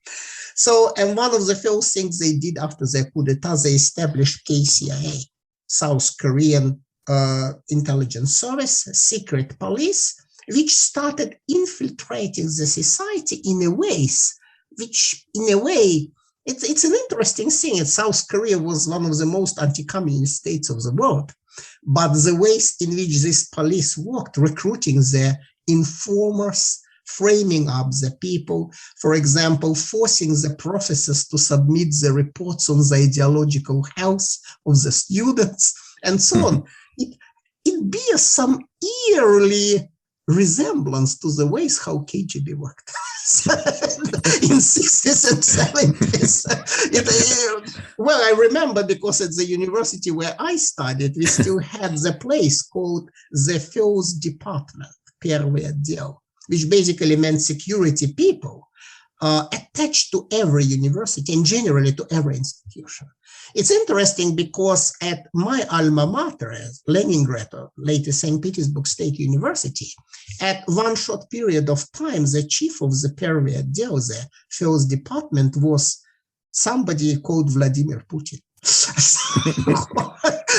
Speaker 2: So, and one of the first things they did after their coup d'etat, they established KCIA, South Korean intelligence service, secret police, which started infiltrating the society in a way It's an interesting thing. South Korea was one of the most anti-communist states of the world, but the ways in which this police worked, recruiting the informers, framing up the people, for example, forcing the professors to submit the reports on the ideological health of the students, and so on. It bears some eerily resemblance to the ways how KGB worked in 60s and 70s. Well, I remember because at the university where I studied, we still had the place called the First Department, Первый отдел, which basically meant security people attached to every university and generally to every institution. It's interesting because at my alma mater, Leningrad, or later St. Petersburg State University, at one short period of time, the chief of the Первый отдел, the first department, was somebody called Vladimir Putin,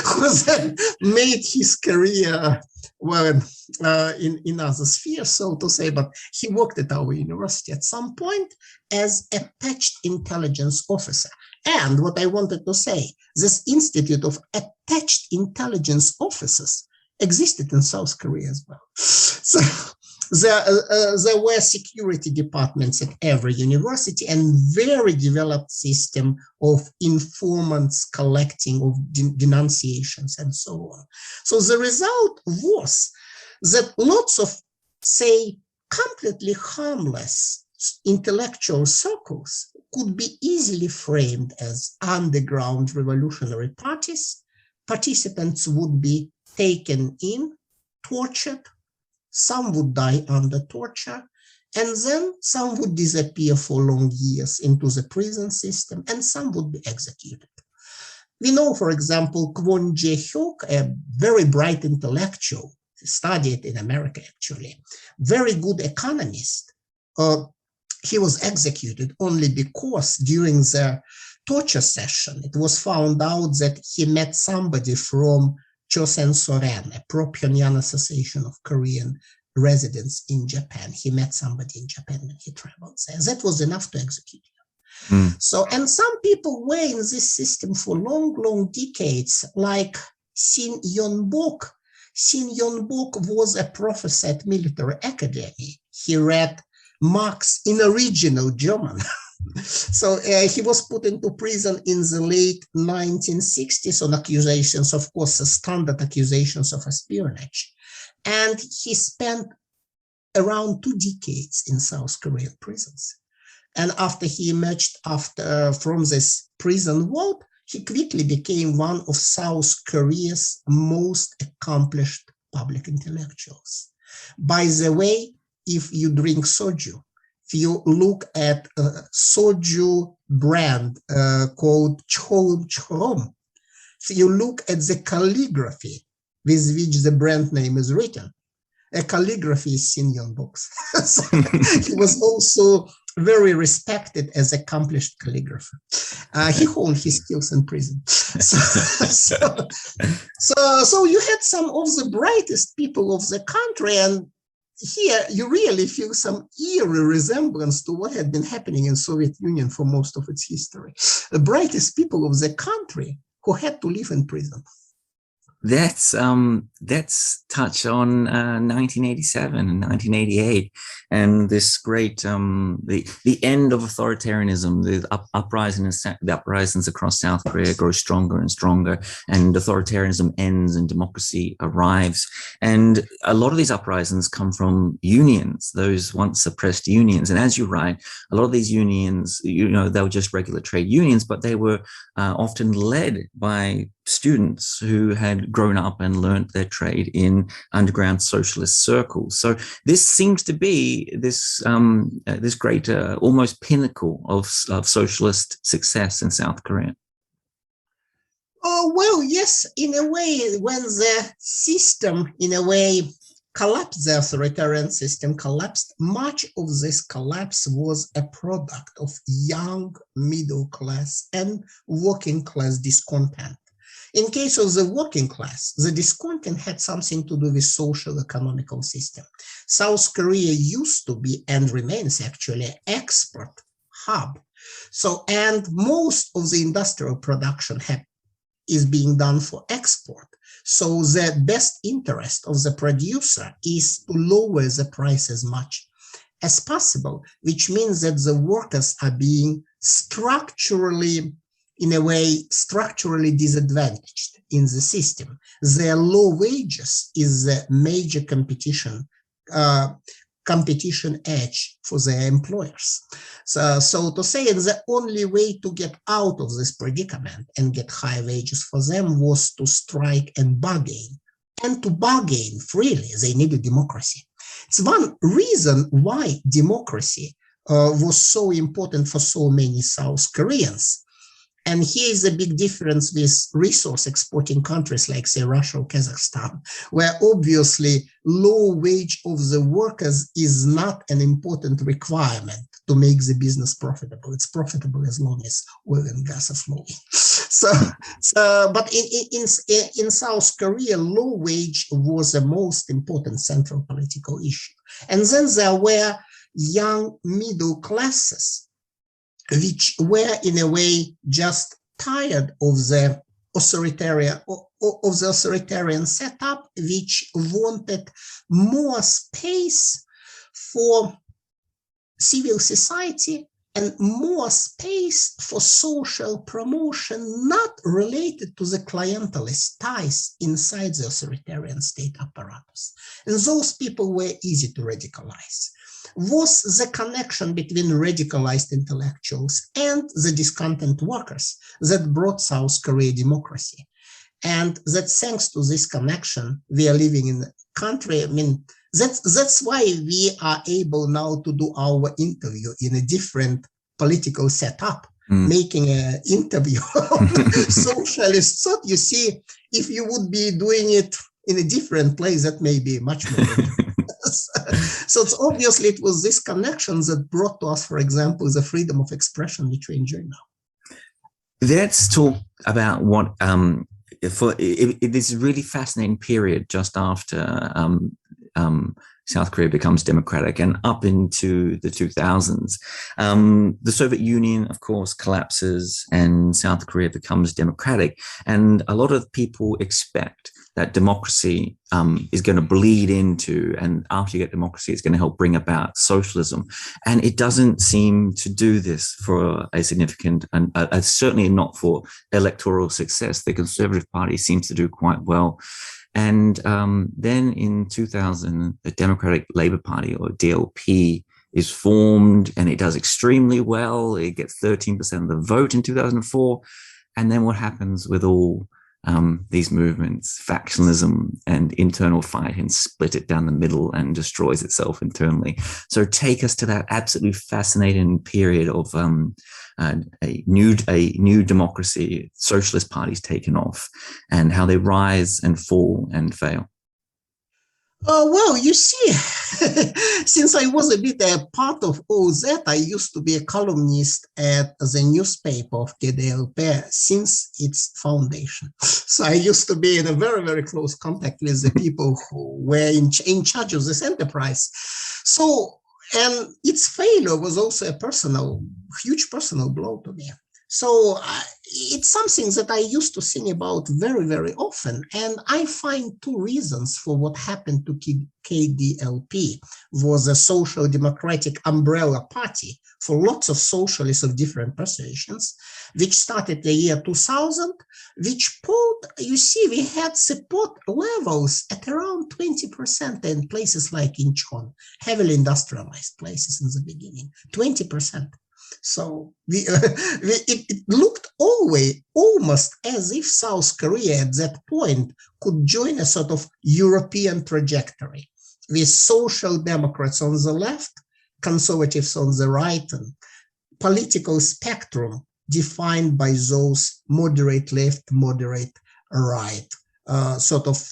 Speaker 2: who then made his career in other spheres, so to say, but he worked at our university at some point as a attached intelligence officer. And what I wanted to say, this institute of attached intelligence officers existed in South Korea as well. So there were security departments at every university and very developed system of informants collecting of denunciations and so on. So the result was that lots of, say, completely harmless intellectual circles could be easily framed as underground revolutionary parties. Participants would be taken in, tortured, some would die under torture, and then some would disappear for long years into the prison system, and some would be executed. We know, for example, Kwon Jae-hyuk, a very bright intellectual, studied in America actually, very good economist. He was executed only because during the torture session, it was found out that he met somebody from Chosen Soren, a pro-Pyongyang association of Korean residents in Japan. He met somebody in Japan when he traveled there. That was enough to execute him. So, and some people were in this system for long, long decades, like Sin Yeon-bok. Sin Yeon-bok was a professor at military academy. He read Marx in original German. So he was put into prison in the late 1960s on accusations, of course, standard accusations of espionage. And he spent around 2 decades in South Korean prisons. And after he emerged from this prison world, he quickly became one of South Korea's most accomplished public intellectuals. By the way, if you drink soju, if you look at a soju brand called Chorom, if you look at the calligraphy with which the brand name is written, a calligraphy is Sin Yeon-bok's. So he was also very respected as accomplished calligrapher. He honed his skills in prison. So you had some of the brightest people of the country, and here you really feel some eerie resemblance to what had been happening in Soviet Union for most of its history. The brightest people of the country who had to live in prison.
Speaker 1: Let's touch on 1987 and 1988 and this great the end of authoritarianism. The uprisings across South Korea grow stronger and stronger, and authoritarianism ends and democracy arrives. And a lot of these uprisings come from unions, those once suppressed unions. And as you write, a lot of these unions, they were just regular trade unions, but they were often led by students who had grown up and learnt their trade in underground socialist circles. So this seems to be this this great almost pinnacle of socialist success in South Korea.
Speaker 2: Oh, well, yes, in a way, when the system, in a way, collapsed, the authoritarian system collapsed, much of this collapse was a product of young middle class and working class discontent. In case of the working class, the discontent had something to do with social economical system. South Korea used to be and remains actually an export hub So, and most of the industrial production is being done for export. So the best interest of the producer is to lower the price as much as possible, which means that the workers are being structurally disadvantaged in the system. Their low wages is the major competition edge for their employers. So to say, the only way to get out of this predicament and get high wages for them was to strike and bargain. And to bargain freely, they needed democracy. It's one reason why democracy was so important for so many South Koreans. And here is a big difference with resource exporting countries like, say, Russia or Kazakhstan, where obviously low wage of the workers is not an important requirement to make the business profitable. It's profitable as long as oil and gas are flowing. But in South Korea, low wage was the most important central political issue. And then there were young middle classes, which were in a way just tired of the authoritarian setup, which wanted more space for civil society and more space for social promotion, not related to the clientelist ties inside the authoritarian state apparatus. And those people were easy to radicalize. Was the connection between radicalized intellectuals and the discontent workers that brought South Korea democracy. And that thanks to this connection, we are living in a country, I mean, that's why we are able now to do our interview in a different political setup, making an interview on socialist thought. You see, if you would be doing it in a different place, that may be much more So it's obviously it was this connection that brought to us, for example, the freedom of expression which we enjoy now.
Speaker 1: Let's talk about what this is a really fascinating period just after South Korea becomes democratic and up into the 2000s. The Soviet Union, of course, collapses and South Korea becomes democratic. And a lot of people expect that democracy is going to bleed into, and after you get democracy, it's going to help bring about socialism. And it doesn't seem to do this for a significant, and certainly not for electoral success. The Conservative Party seems to do quite well. And then in 2000, the Democratic Labour Party, or DLP, is formed, and it does extremely well. It gets 13% of the vote in 2004. And then what happens with all these movements? Factionalism and internal fight, and split it down the middle and destroys itself internally. So take us to that absolutely fascinating period of a new democracy, socialist parties taken off, and how they rise and fall and fail.
Speaker 2: Well, you see, since I was a bit a part of all that, I used to be a columnist at the newspaper of KDLP since its foundation. So I used to be in a very, very close contact with the people who were in charge of this enterprise. So, and its failure was also a huge personal blow to me. So it's something that I used to think about very, very often. And I find two reasons for what happened to KDLP. Was a social democratic umbrella party for lots of socialists of different persuasions, which started the year 2000, which pulled, you see, we had support levels at around 20% in places like Incheon, heavily industrialized places in the beginning, 20%. So it looked almost as if South Korea at that point could join a sort of European trajectory with social democrats on the left, conservatives on the right, and political spectrum defined by those moderate left, moderate right sort of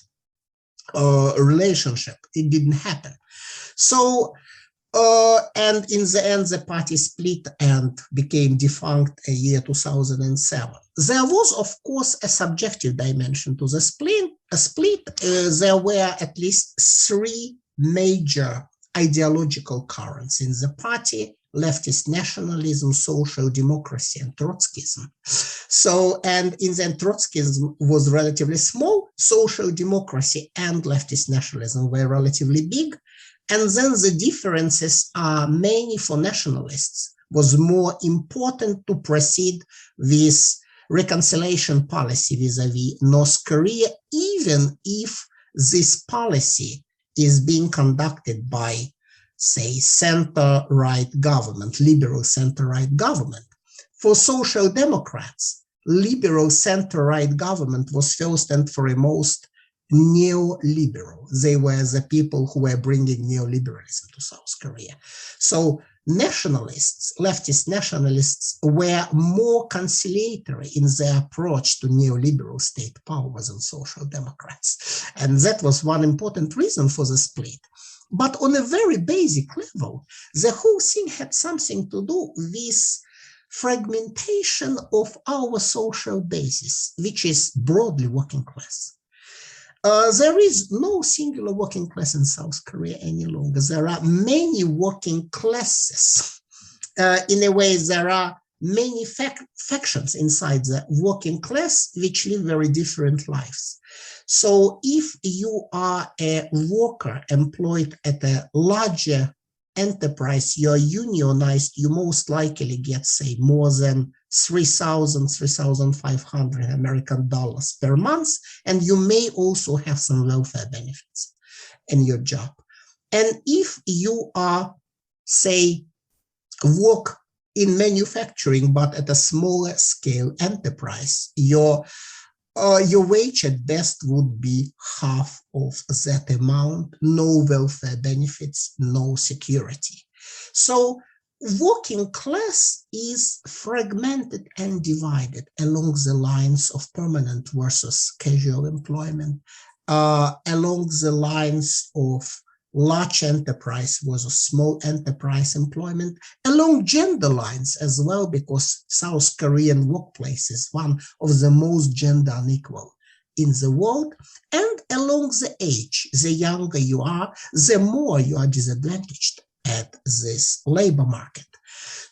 Speaker 2: relationship. It didn't happen. So and in the end, the party split and became defunct a year 2007. There was, of course, a subjective dimension to the split. There were at least three major ideological currents in the party, leftist nationalism, social democracy, and Trotskyism. So, and in the end, Trotskyism was relatively small, social democracy and leftist nationalism were relatively big. And then the differences are mainly for nationalists, was more important to proceed with reconciliation policy vis-a-vis North Korea, even if this policy is being conducted by, say, center-right government, liberal center-right government. For social democrats, liberal center-right government was first and foremost neoliberal. They were the people who were bringing neoliberalism to South Korea. So nationalists, leftist nationalists, were more conciliatory in their approach to neoliberal state power than social democrats. And that was one important reason for the split. But on a very basic level, the whole thing had something to do with fragmentation of our social basis, which is broadly working class. There is no singular working class in South Korea any longer. There are many working classes. In a way, there are many factions inside the working class which live very different lives. So if you are a worker employed at a larger enterprise, you're unionized, you most likely get, say, more than 3,000, 3,500 American dollars per month, and you may also have some welfare benefits in your job. And if you are, say, work in manufacturing, but at a smaller scale enterprise, your wage at best would be half of that amount, no welfare benefits, no security. So working class is fragmented and divided along the lines of permanent versus casual employment, along the lines of large enterprise versus small enterprise employment, along gender lines as well, because South Korean workplace is one of the most gender unequal in the world, and along the age. The younger you are, the more you are disadvantaged at this labor market.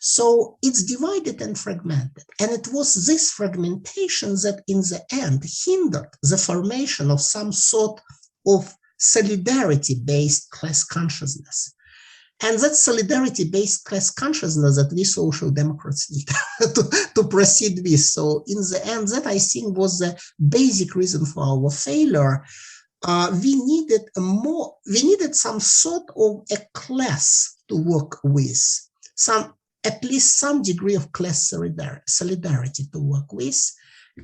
Speaker 2: So it's divided and fragmented. And it was this fragmentation that in the end hindered the formation of some sort of solidarity-based class consciousness. And that solidarity-based class consciousness that we social democrats need to proceed with. So in the end, that I think was the basic reason for our failure. We needed some sort of a class to work with, at least some degree of class solidarity to work with.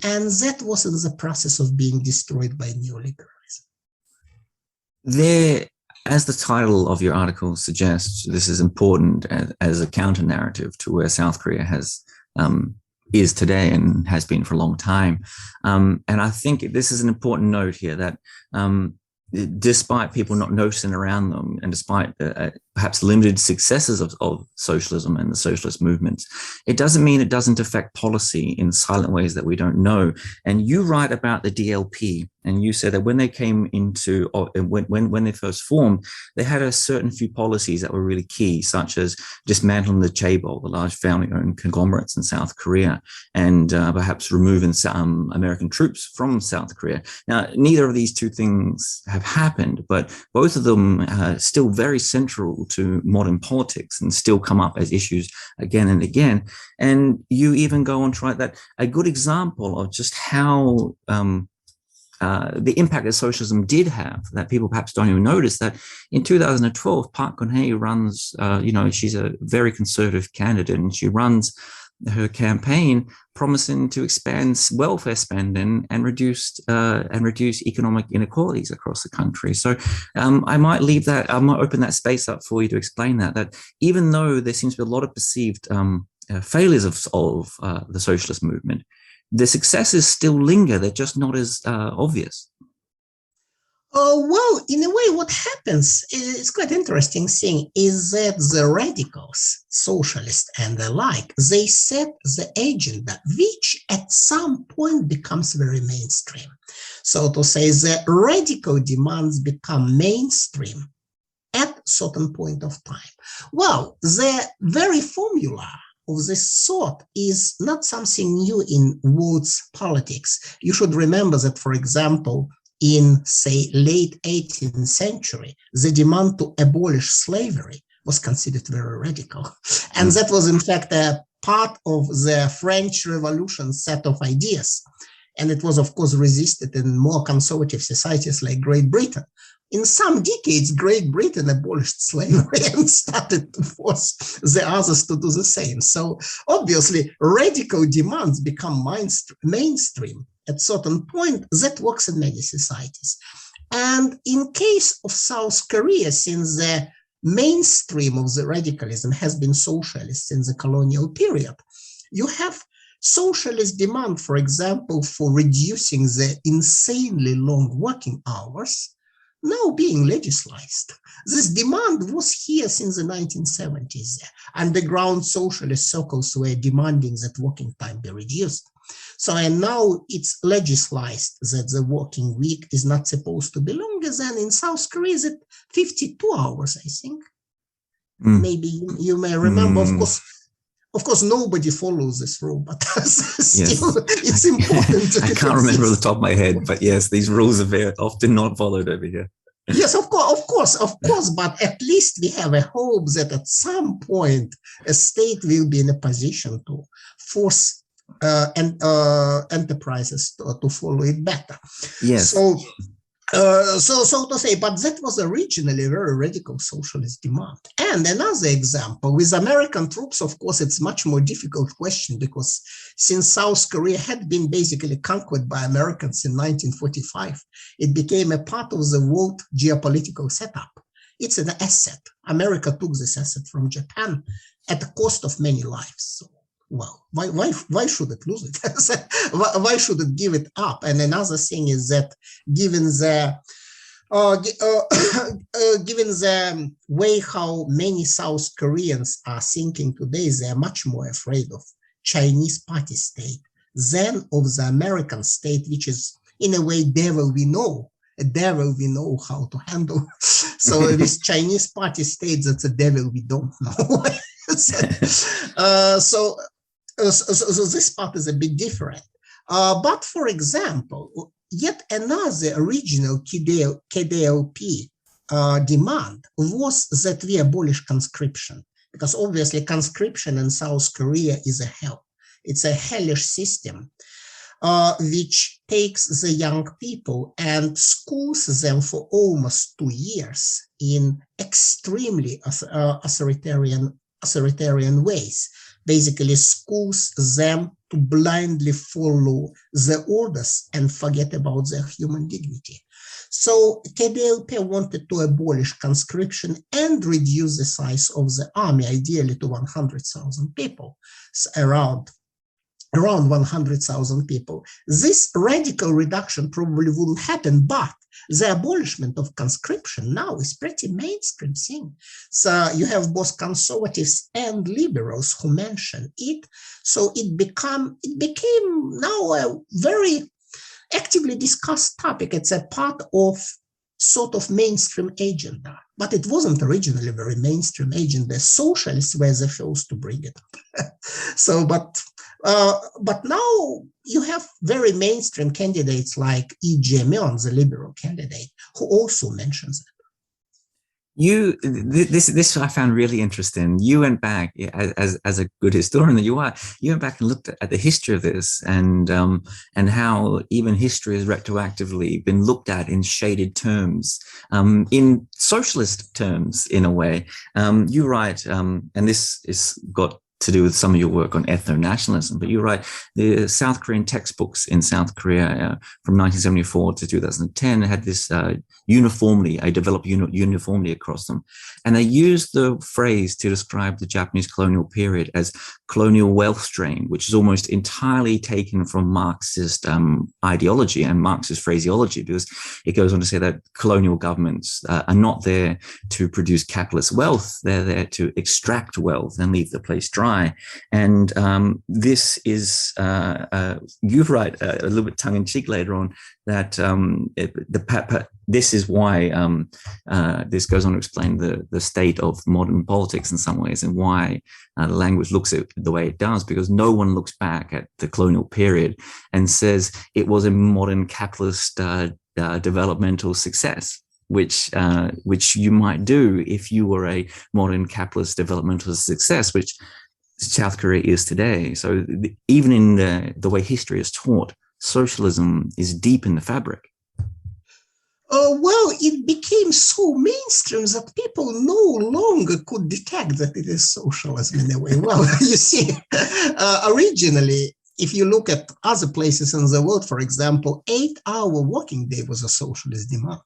Speaker 2: And that was in the process of being destroyed by neoliberalism.
Speaker 1: There, as the title of your article suggests, this is important as a counter-narrative to where South Korea is today and has been for a long time. And I think this is an important note here that despite people not noticing around them, and despite perhaps limited successes of socialism and the socialist movements, it doesn't mean it doesn't affect policy in silent ways that we don't know. And you write about the DLP, and you said that when they came into, when they first formed, they had a certain few policies that were really key, such as dismantling the chaebol, the large family-owned conglomerates in South Korea, and perhaps removing American troops from South Korea. Now, neither of these two things have happened, but both of them are still very central to modern politics and still come up as issues again and again. And you even go on to write that a good example of just how the impact that socialism did have, that people perhaps don't even notice, that in 2012, Park Geun-hye runs, she's a very conservative candidate, and she runs her campaign promising to expand welfare spending and reduce economic inequalities across the country. So I might open that space up for you to explain that even though there seems to be a lot of perceived failures of the socialist movement, the successes still linger. They're just not as obvious.
Speaker 2: Well, in a way, what happens is quite interesting thing is that the radicals, socialists and the like, they set the agenda, which at some point becomes very mainstream. So to say, the radical demands become mainstream at certain point of time. Well, the very formula of this sort is not something new in world politics. You should remember that, for example, in, say, late 18th century, the demand to abolish slavery was considered very radical. And that was, in fact, a part of the French Revolution set of ideas. And it was, of course, resisted in more conservative societies like Great Britain. In some decades, Great Britain abolished slavery and started to force the others to do the same. So obviously, radical demands become mainstream at certain point. That works in many societies. And in case of South Korea, since the mainstream of the radicalism has been socialist since the colonial period, you have socialist demand, for example, for reducing the insanely long working hours, now being legislated. This demand was here since the 1970s. Underground socialist circles were demanding that working time be reduced. So, and now it's legislated that the working week is not supposed to be longer than in South Korea, is it 52 hours, I think. Maybe you may remember, of course, nobody follows this rule, but still, it's important.
Speaker 1: I can't remember off the top of my head, but yes, these rules are very often not followed over here.
Speaker 2: Yes, of course, but at least we have a hope that at some point a state will be in a position to force enterprises to follow it better.
Speaker 1: Yes.
Speaker 2: So to say, but that was originally a very radical socialist demand. And another example, with American troops, of course, it's much more difficult question, because since South Korea had been basically conquered by Americans in 1945, it became a part of the world geopolitical setup. It's an asset. America took this asset from Japan at the cost of many lives. So, well, why should it lose it? Why should it give it up? And another thing is that given the way how many South Koreans are thinking today, they are much more afraid of Chinese party state than of the American state, which is in a way devil we know. A devil we know how to handle. So this Chinese party state, that's a devil we don't know. So this part is a bit different. But for example, yet another original KDLP demand was that we abolish conscription, because obviously conscription in South Korea is a hell. It's a hellish system which takes the young people and schools them for almost 2 years in extremely authoritarian ways. Basically schools them to blindly follow the orders and forget about their human dignity. So KDLP wanted to abolish conscription and reduce the size of the army, ideally to 100,000 people, so around 100,000 people. This radical reduction probably wouldn't happen, but the abolishment of conscription now is pretty mainstream thing. So you have both conservatives and liberals who mention it. So it became now a very actively discussed topic. It's a part of sort of mainstream agenda, but it wasn't originally very mainstream agenda. Socialists were the first to bring it up. So, but now you have very mainstream candidates like E. J. Myung, the liberal candidate, who also mentions it.
Speaker 1: This I found really interesting. You went back, as a good historian that you are, you went back and looked at the history of this, and how even history has retroactively been looked at in shaded terms, in socialist terms in a way. You write, and this is got to do with some of your work on ethno-nationalism, but you write the South Korean textbooks in South Korea from 1974 to 2010 had this developed uniformly across them. And they used the phrase to describe the Japanese colonial period as colonial wealth drain, which is almost entirely taken from Marxist ideology and Marxist phraseology, because it goes on to say that colonial governments are not there to produce capitalist wealth, they're there to extract wealth and leave the place dry. apply. And this is, you write a little bit tongue-in-cheek later on that this is why this goes on to explain the state of modern politics in some ways, and why the language looks at it the way it does, because no one looks back at the colonial period and says it was a modern capitalist developmental success, which you might do if you were a modern capitalist developmental success, which South Korea is today. So even in the way history is taught, socialism is deep in the fabric.
Speaker 2: Well, it became so mainstream that people no longer could detect that it is socialism in a way. Well, you see, originally, if you look at other places in the world, for example, 8-hour working day was a socialist demand.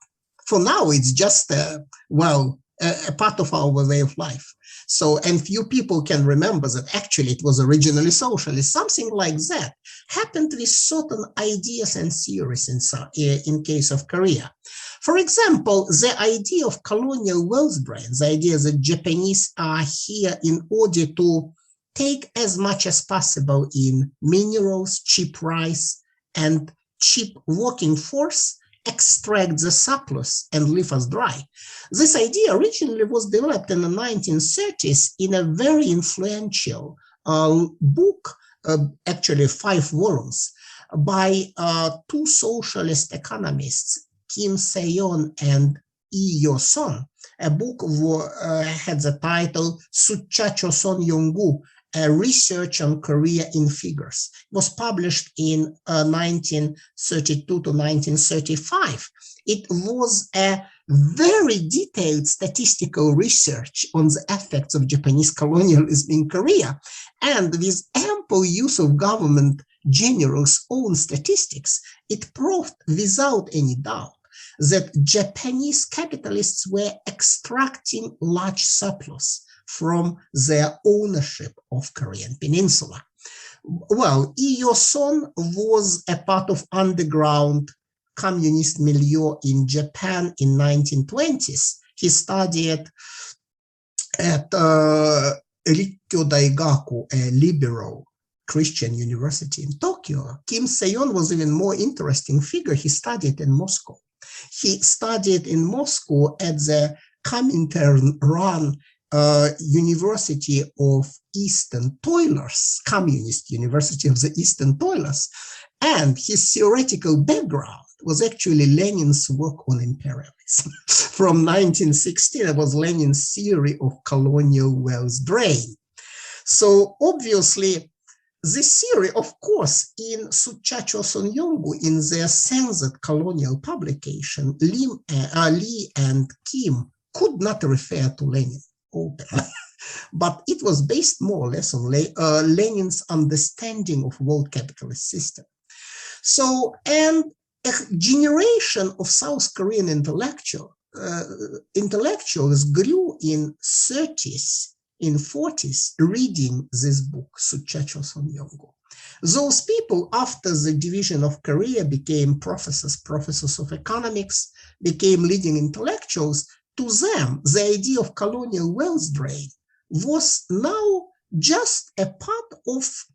Speaker 2: For now, it's just, a part of our way of life. So, and few people can remember that actually it was originally socialist. Something like that happened with certain ideas and theories in case of Korea. For example, the idea of colonial wealth drain, the idea that Japanese are here in order to take as much as possible in minerals, cheap rice, and cheap working force, extract the surplus and leave us dry. This idea originally was developed in the 1930s in a very influential book, actually 5 volumes, by 2 socialist economists, Kim Se-yeon and Lee Yo-son. A book had the title Sucha-choson Yonggu, a research on Korea in figures. It was published in 1932 to 1935. It was a very detailed statistical research on the effects of Japanese colonialism in Korea, and with ample use of government generals' own statistics, it proved without any doubt that Japanese capitalists were extracting large surplus from their ownership of Korean peninsula. Well, Lee Yo-son was a part of underground communist milieu in Japan in 1920s. He studied at Rikkyo Daigaku, a liberal Christian university in Tokyo. Kim Se-yeon was even more interesting figure. He studied in Moscow. He studied in Moscow at the Comintern-run University of Eastern Toilers, Communist University of the Eastern Toilers, and his theoretical background was actually Lenin's work on imperialism. From 1916, it was Lenin's theory of colonial wealth drain. So obviously, this theory, of course, in Sucha-choson Yonggu, in their censored colonial publication, Lee and Kim could not refer to Lenin openly, but it was based more or less on Lenin's understanding of world capitalist system. So, and a generation of South Korean intellectuals grew in 30s, in 40s, reading this book, Sucha-choson Yonggu. Those people, after the division of Korea, became professors of economics, became leading intellectuals. To them, the idea of colonial wealth drain was now just a part of,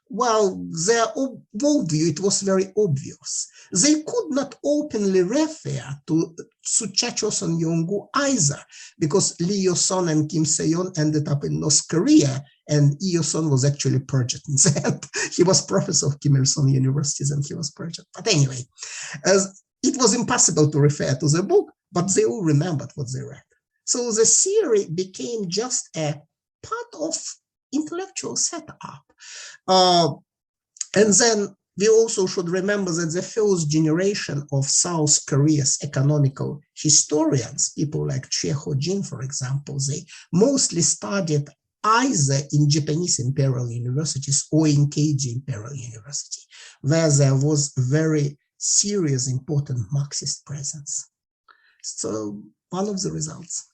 Speaker 2: well, their worldview. It was very obvious. They could not openly refer to Sucha-choson Yonggu either, because Lee Yo-son and Kim Se-yeon ended up in North Korea, and Lee Yo-son was actually purged in that. He was professor of Kim Il-sung universities, and he was purged. But anyway, it was impossible to refer to the book, but they all remembered what they read. So the theory became just a part of intellectual setup. And then we also should remember that the first generation of South Korea's economical historians, people like Choi Ho-jin, for example, they mostly studied either in Japanese imperial universities or in KG Imperial University, where there was very serious, important Marxist presence. So one of the results.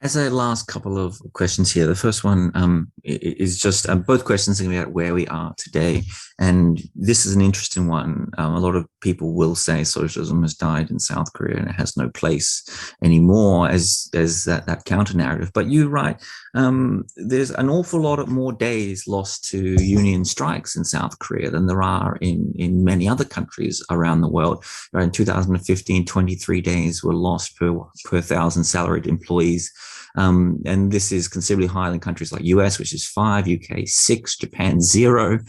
Speaker 1: As a last couple of questions here, the first one is just both questions are about where we are today. And this is an interesting one. A lot of people will say socialism has died in South Korea and it has no place anymore as that counter narrative. But you're right. There's an awful lot of more days lost to union strikes in South Korea than there are in many other countries around the world. In 2015, 23 days were lost per 1,000 salaried employees. And this is considerably higher than countries like US, which is 5, UK 6, Japan 0.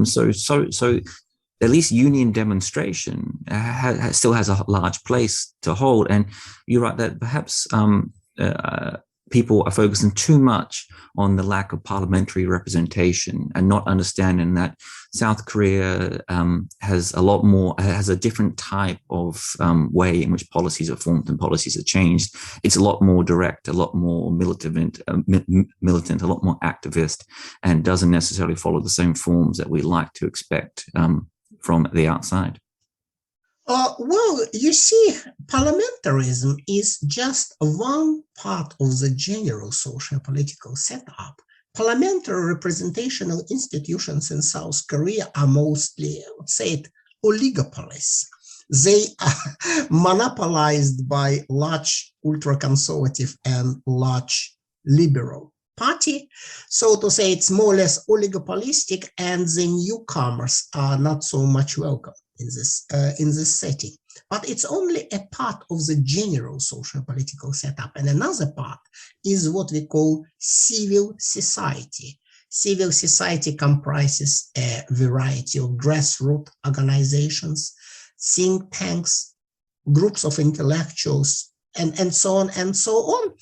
Speaker 1: So at least union demonstration still has a large place to hold. And you're right that perhaps people are focusing too much on the lack of parliamentary representation and not understanding that South Korea has a different type of way in which policies are formed and policies are changed. It's a lot more direct, a lot more militant, a lot more activist, and doesn't necessarily follow the same forms that we like to expect from the outside.
Speaker 2: Well, you see, parliamentarism is just one part of the general social-political setup. Parliamentary representational institutions in South Korea are mostly, let's say it, oligopolies. They are monopolized by large ultra-conservative and large liberal party. So to say, it's more or less oligopolistic, and the newcomers are not so much welcome in this setting. But it's only a part of the general social political setup. And another part is what we call civil society. Civil society comprises a variety of grassroots organizations, think tanks, groups of intellectuals, and so on and so on.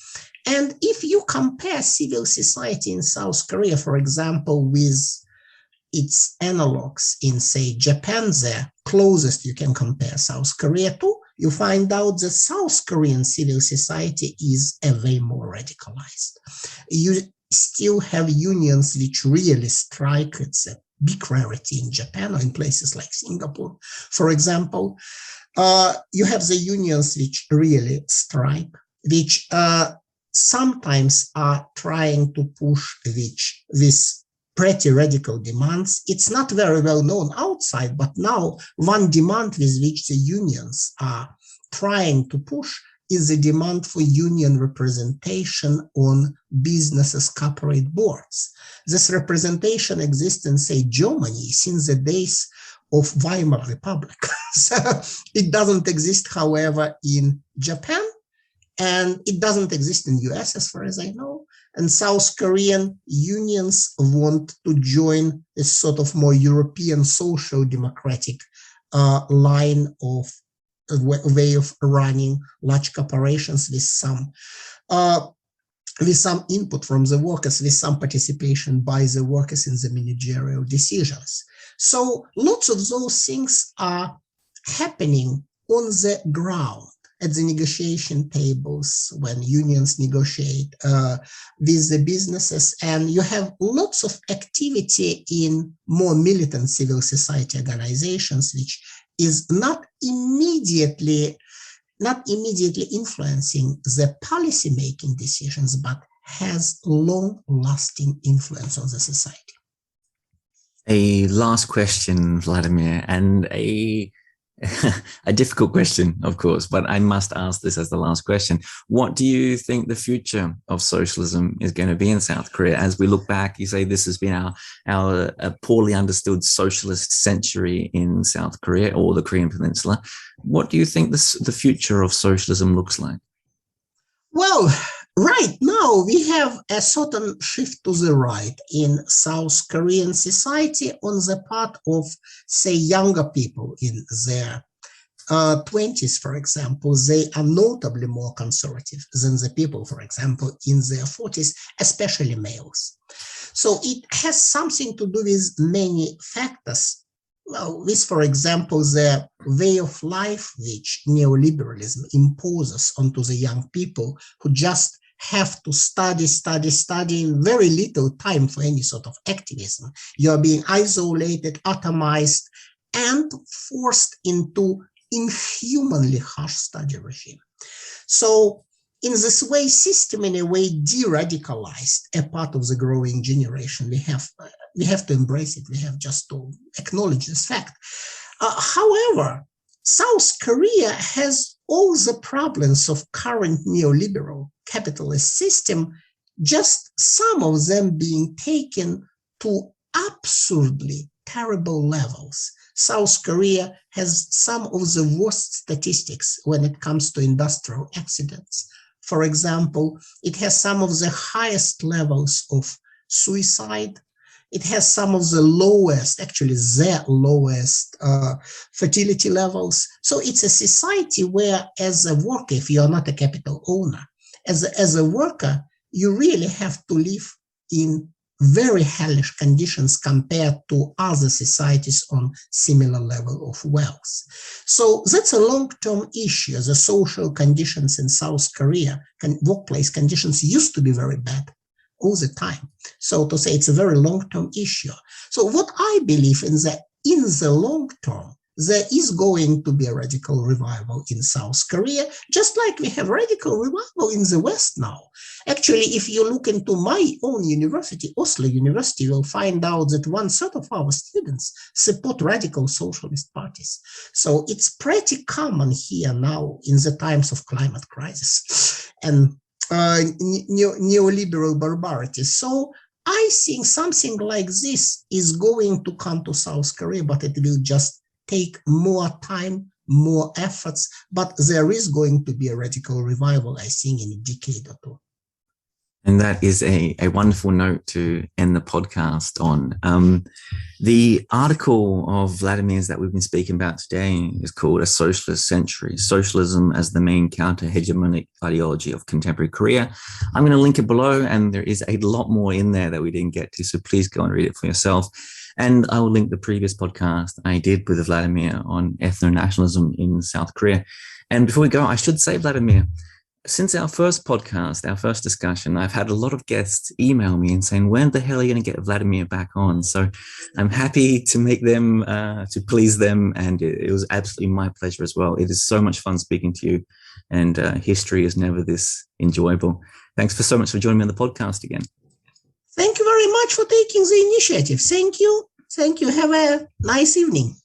Speaker 2: And if you compare civil society in South Korea, for example, with its analogs in, say, Japan, the closest you can compare South Korea to, you find out that South Korean civil society is a way more radicalized. You still have unions which really strike. It's a big rarity in Japan or in places like Singapore, for example. You have the unions which really strike, which sometimes are trying to push this pretty radical demands. It's not very well known outside, but now one demand with which the unions are trying to push is the demand for union representation on businesses' corporate boards. This representation exists in, say, Germany since the days of Weimar Republic. So it doesn't exist, however, in Japan, and it doesn't exist in the US as far as I know. And South Korean unions want to join a sort of more European social democratic line of way of running large corporations with some input from the workers, with some participation by the workers in the managerial decisions. So lots of those things are happening on the ground at the negotiation tables when unions negotiate with the businesses, and you have lots of activity in more militant civil society organizations, which is not immediately influencing the policy-making decisions, but has long-lasting influence on the society.
Speaker 1: A last question, Vladimir, and a difficult question, of course, but I must ask this as the last question. What do you think the future of socialism is going to be in South Korea? As we look back, you say this has been our poorly understood socialist century in South Korea or the Korean peninsula. What do you think the future of socialism looks like? Well,
Speaker 2: right now we have a certain shift to the right in South Korean society on the part of, say, younger people in their 20s, for example. They are notably more conservative than the people, for example, in their 40s, especially males. So it has something to do with many factors. Well, with, for example, the way of life which neoliberalism imposes onto the young people who just have to study, very little time for any sort of activism. You're being isolated, atomized, and forced into inhumanly harsh study regime. So in this way, system in a way de-radicalized a part of the growing generation. We have to embrace it. We have just to acknowledge this fact. However, South Korea has all the problems of current neoliberal capitalist system, just some of them being taken to absurdly terrible levels. South Korea has some of the worst statistics when it comes to industrial accidents. For example, it has some of the highest levels of suicide. It has some of the lowest, actually the lowest fertility levels. So it's a society where, as a worker, if you are not a capital owner, as a worker, you really have to live in very hellish conditions compared to other societies on similar level of wealth. So that's a long-term issue. The social conditions in South Korea, workplace conditions used to be very bad all the time. So to say, it's a very long-term issue. So what I believe in the long term, there is going to be a radical revival in South Korea, just like we have radical revival in the West now. Actually, if you look into my own university, Oslo University, you'll find out that 1/3 of our students support radical socialist parties. So it's pretty common here now in the times of climate crisis and neoliberal barbarity. So I think something like this is going to come to South Korea, but it will just take more time, more efforts, but there is going to be a radical revival, I think, in a decade or two.
Speaker 1: And that is a wonderful note to end the podcast on. The article of Vladimir's that we've been speaking about today is called A Socialist Century, Socialism as the Main Counter-Hegemonic Ideology of Contemporary Korea. I'm going to link it below, and there is a lot more in there that we didn't get to, so please go and read it for yourself. And I will link the previous podcast I did with Vladimir on ethno-nationalism in South Korea. And before we go, I should say, Vladimir, since our first podcast, our first discussion, I've had a lot of guests email me and saying, when the hell are you going to get Vladimir back on? So I'm happy to make them, to please them. And it was absolutely my pleasure as well. It is so much fun speaking to you. And history is never this enjoyable. Thanks so much for joining me on the podcast again.
Speaker 2: Thank you very much for taking the initiative. Thank you. Thank you. Have a nice evening.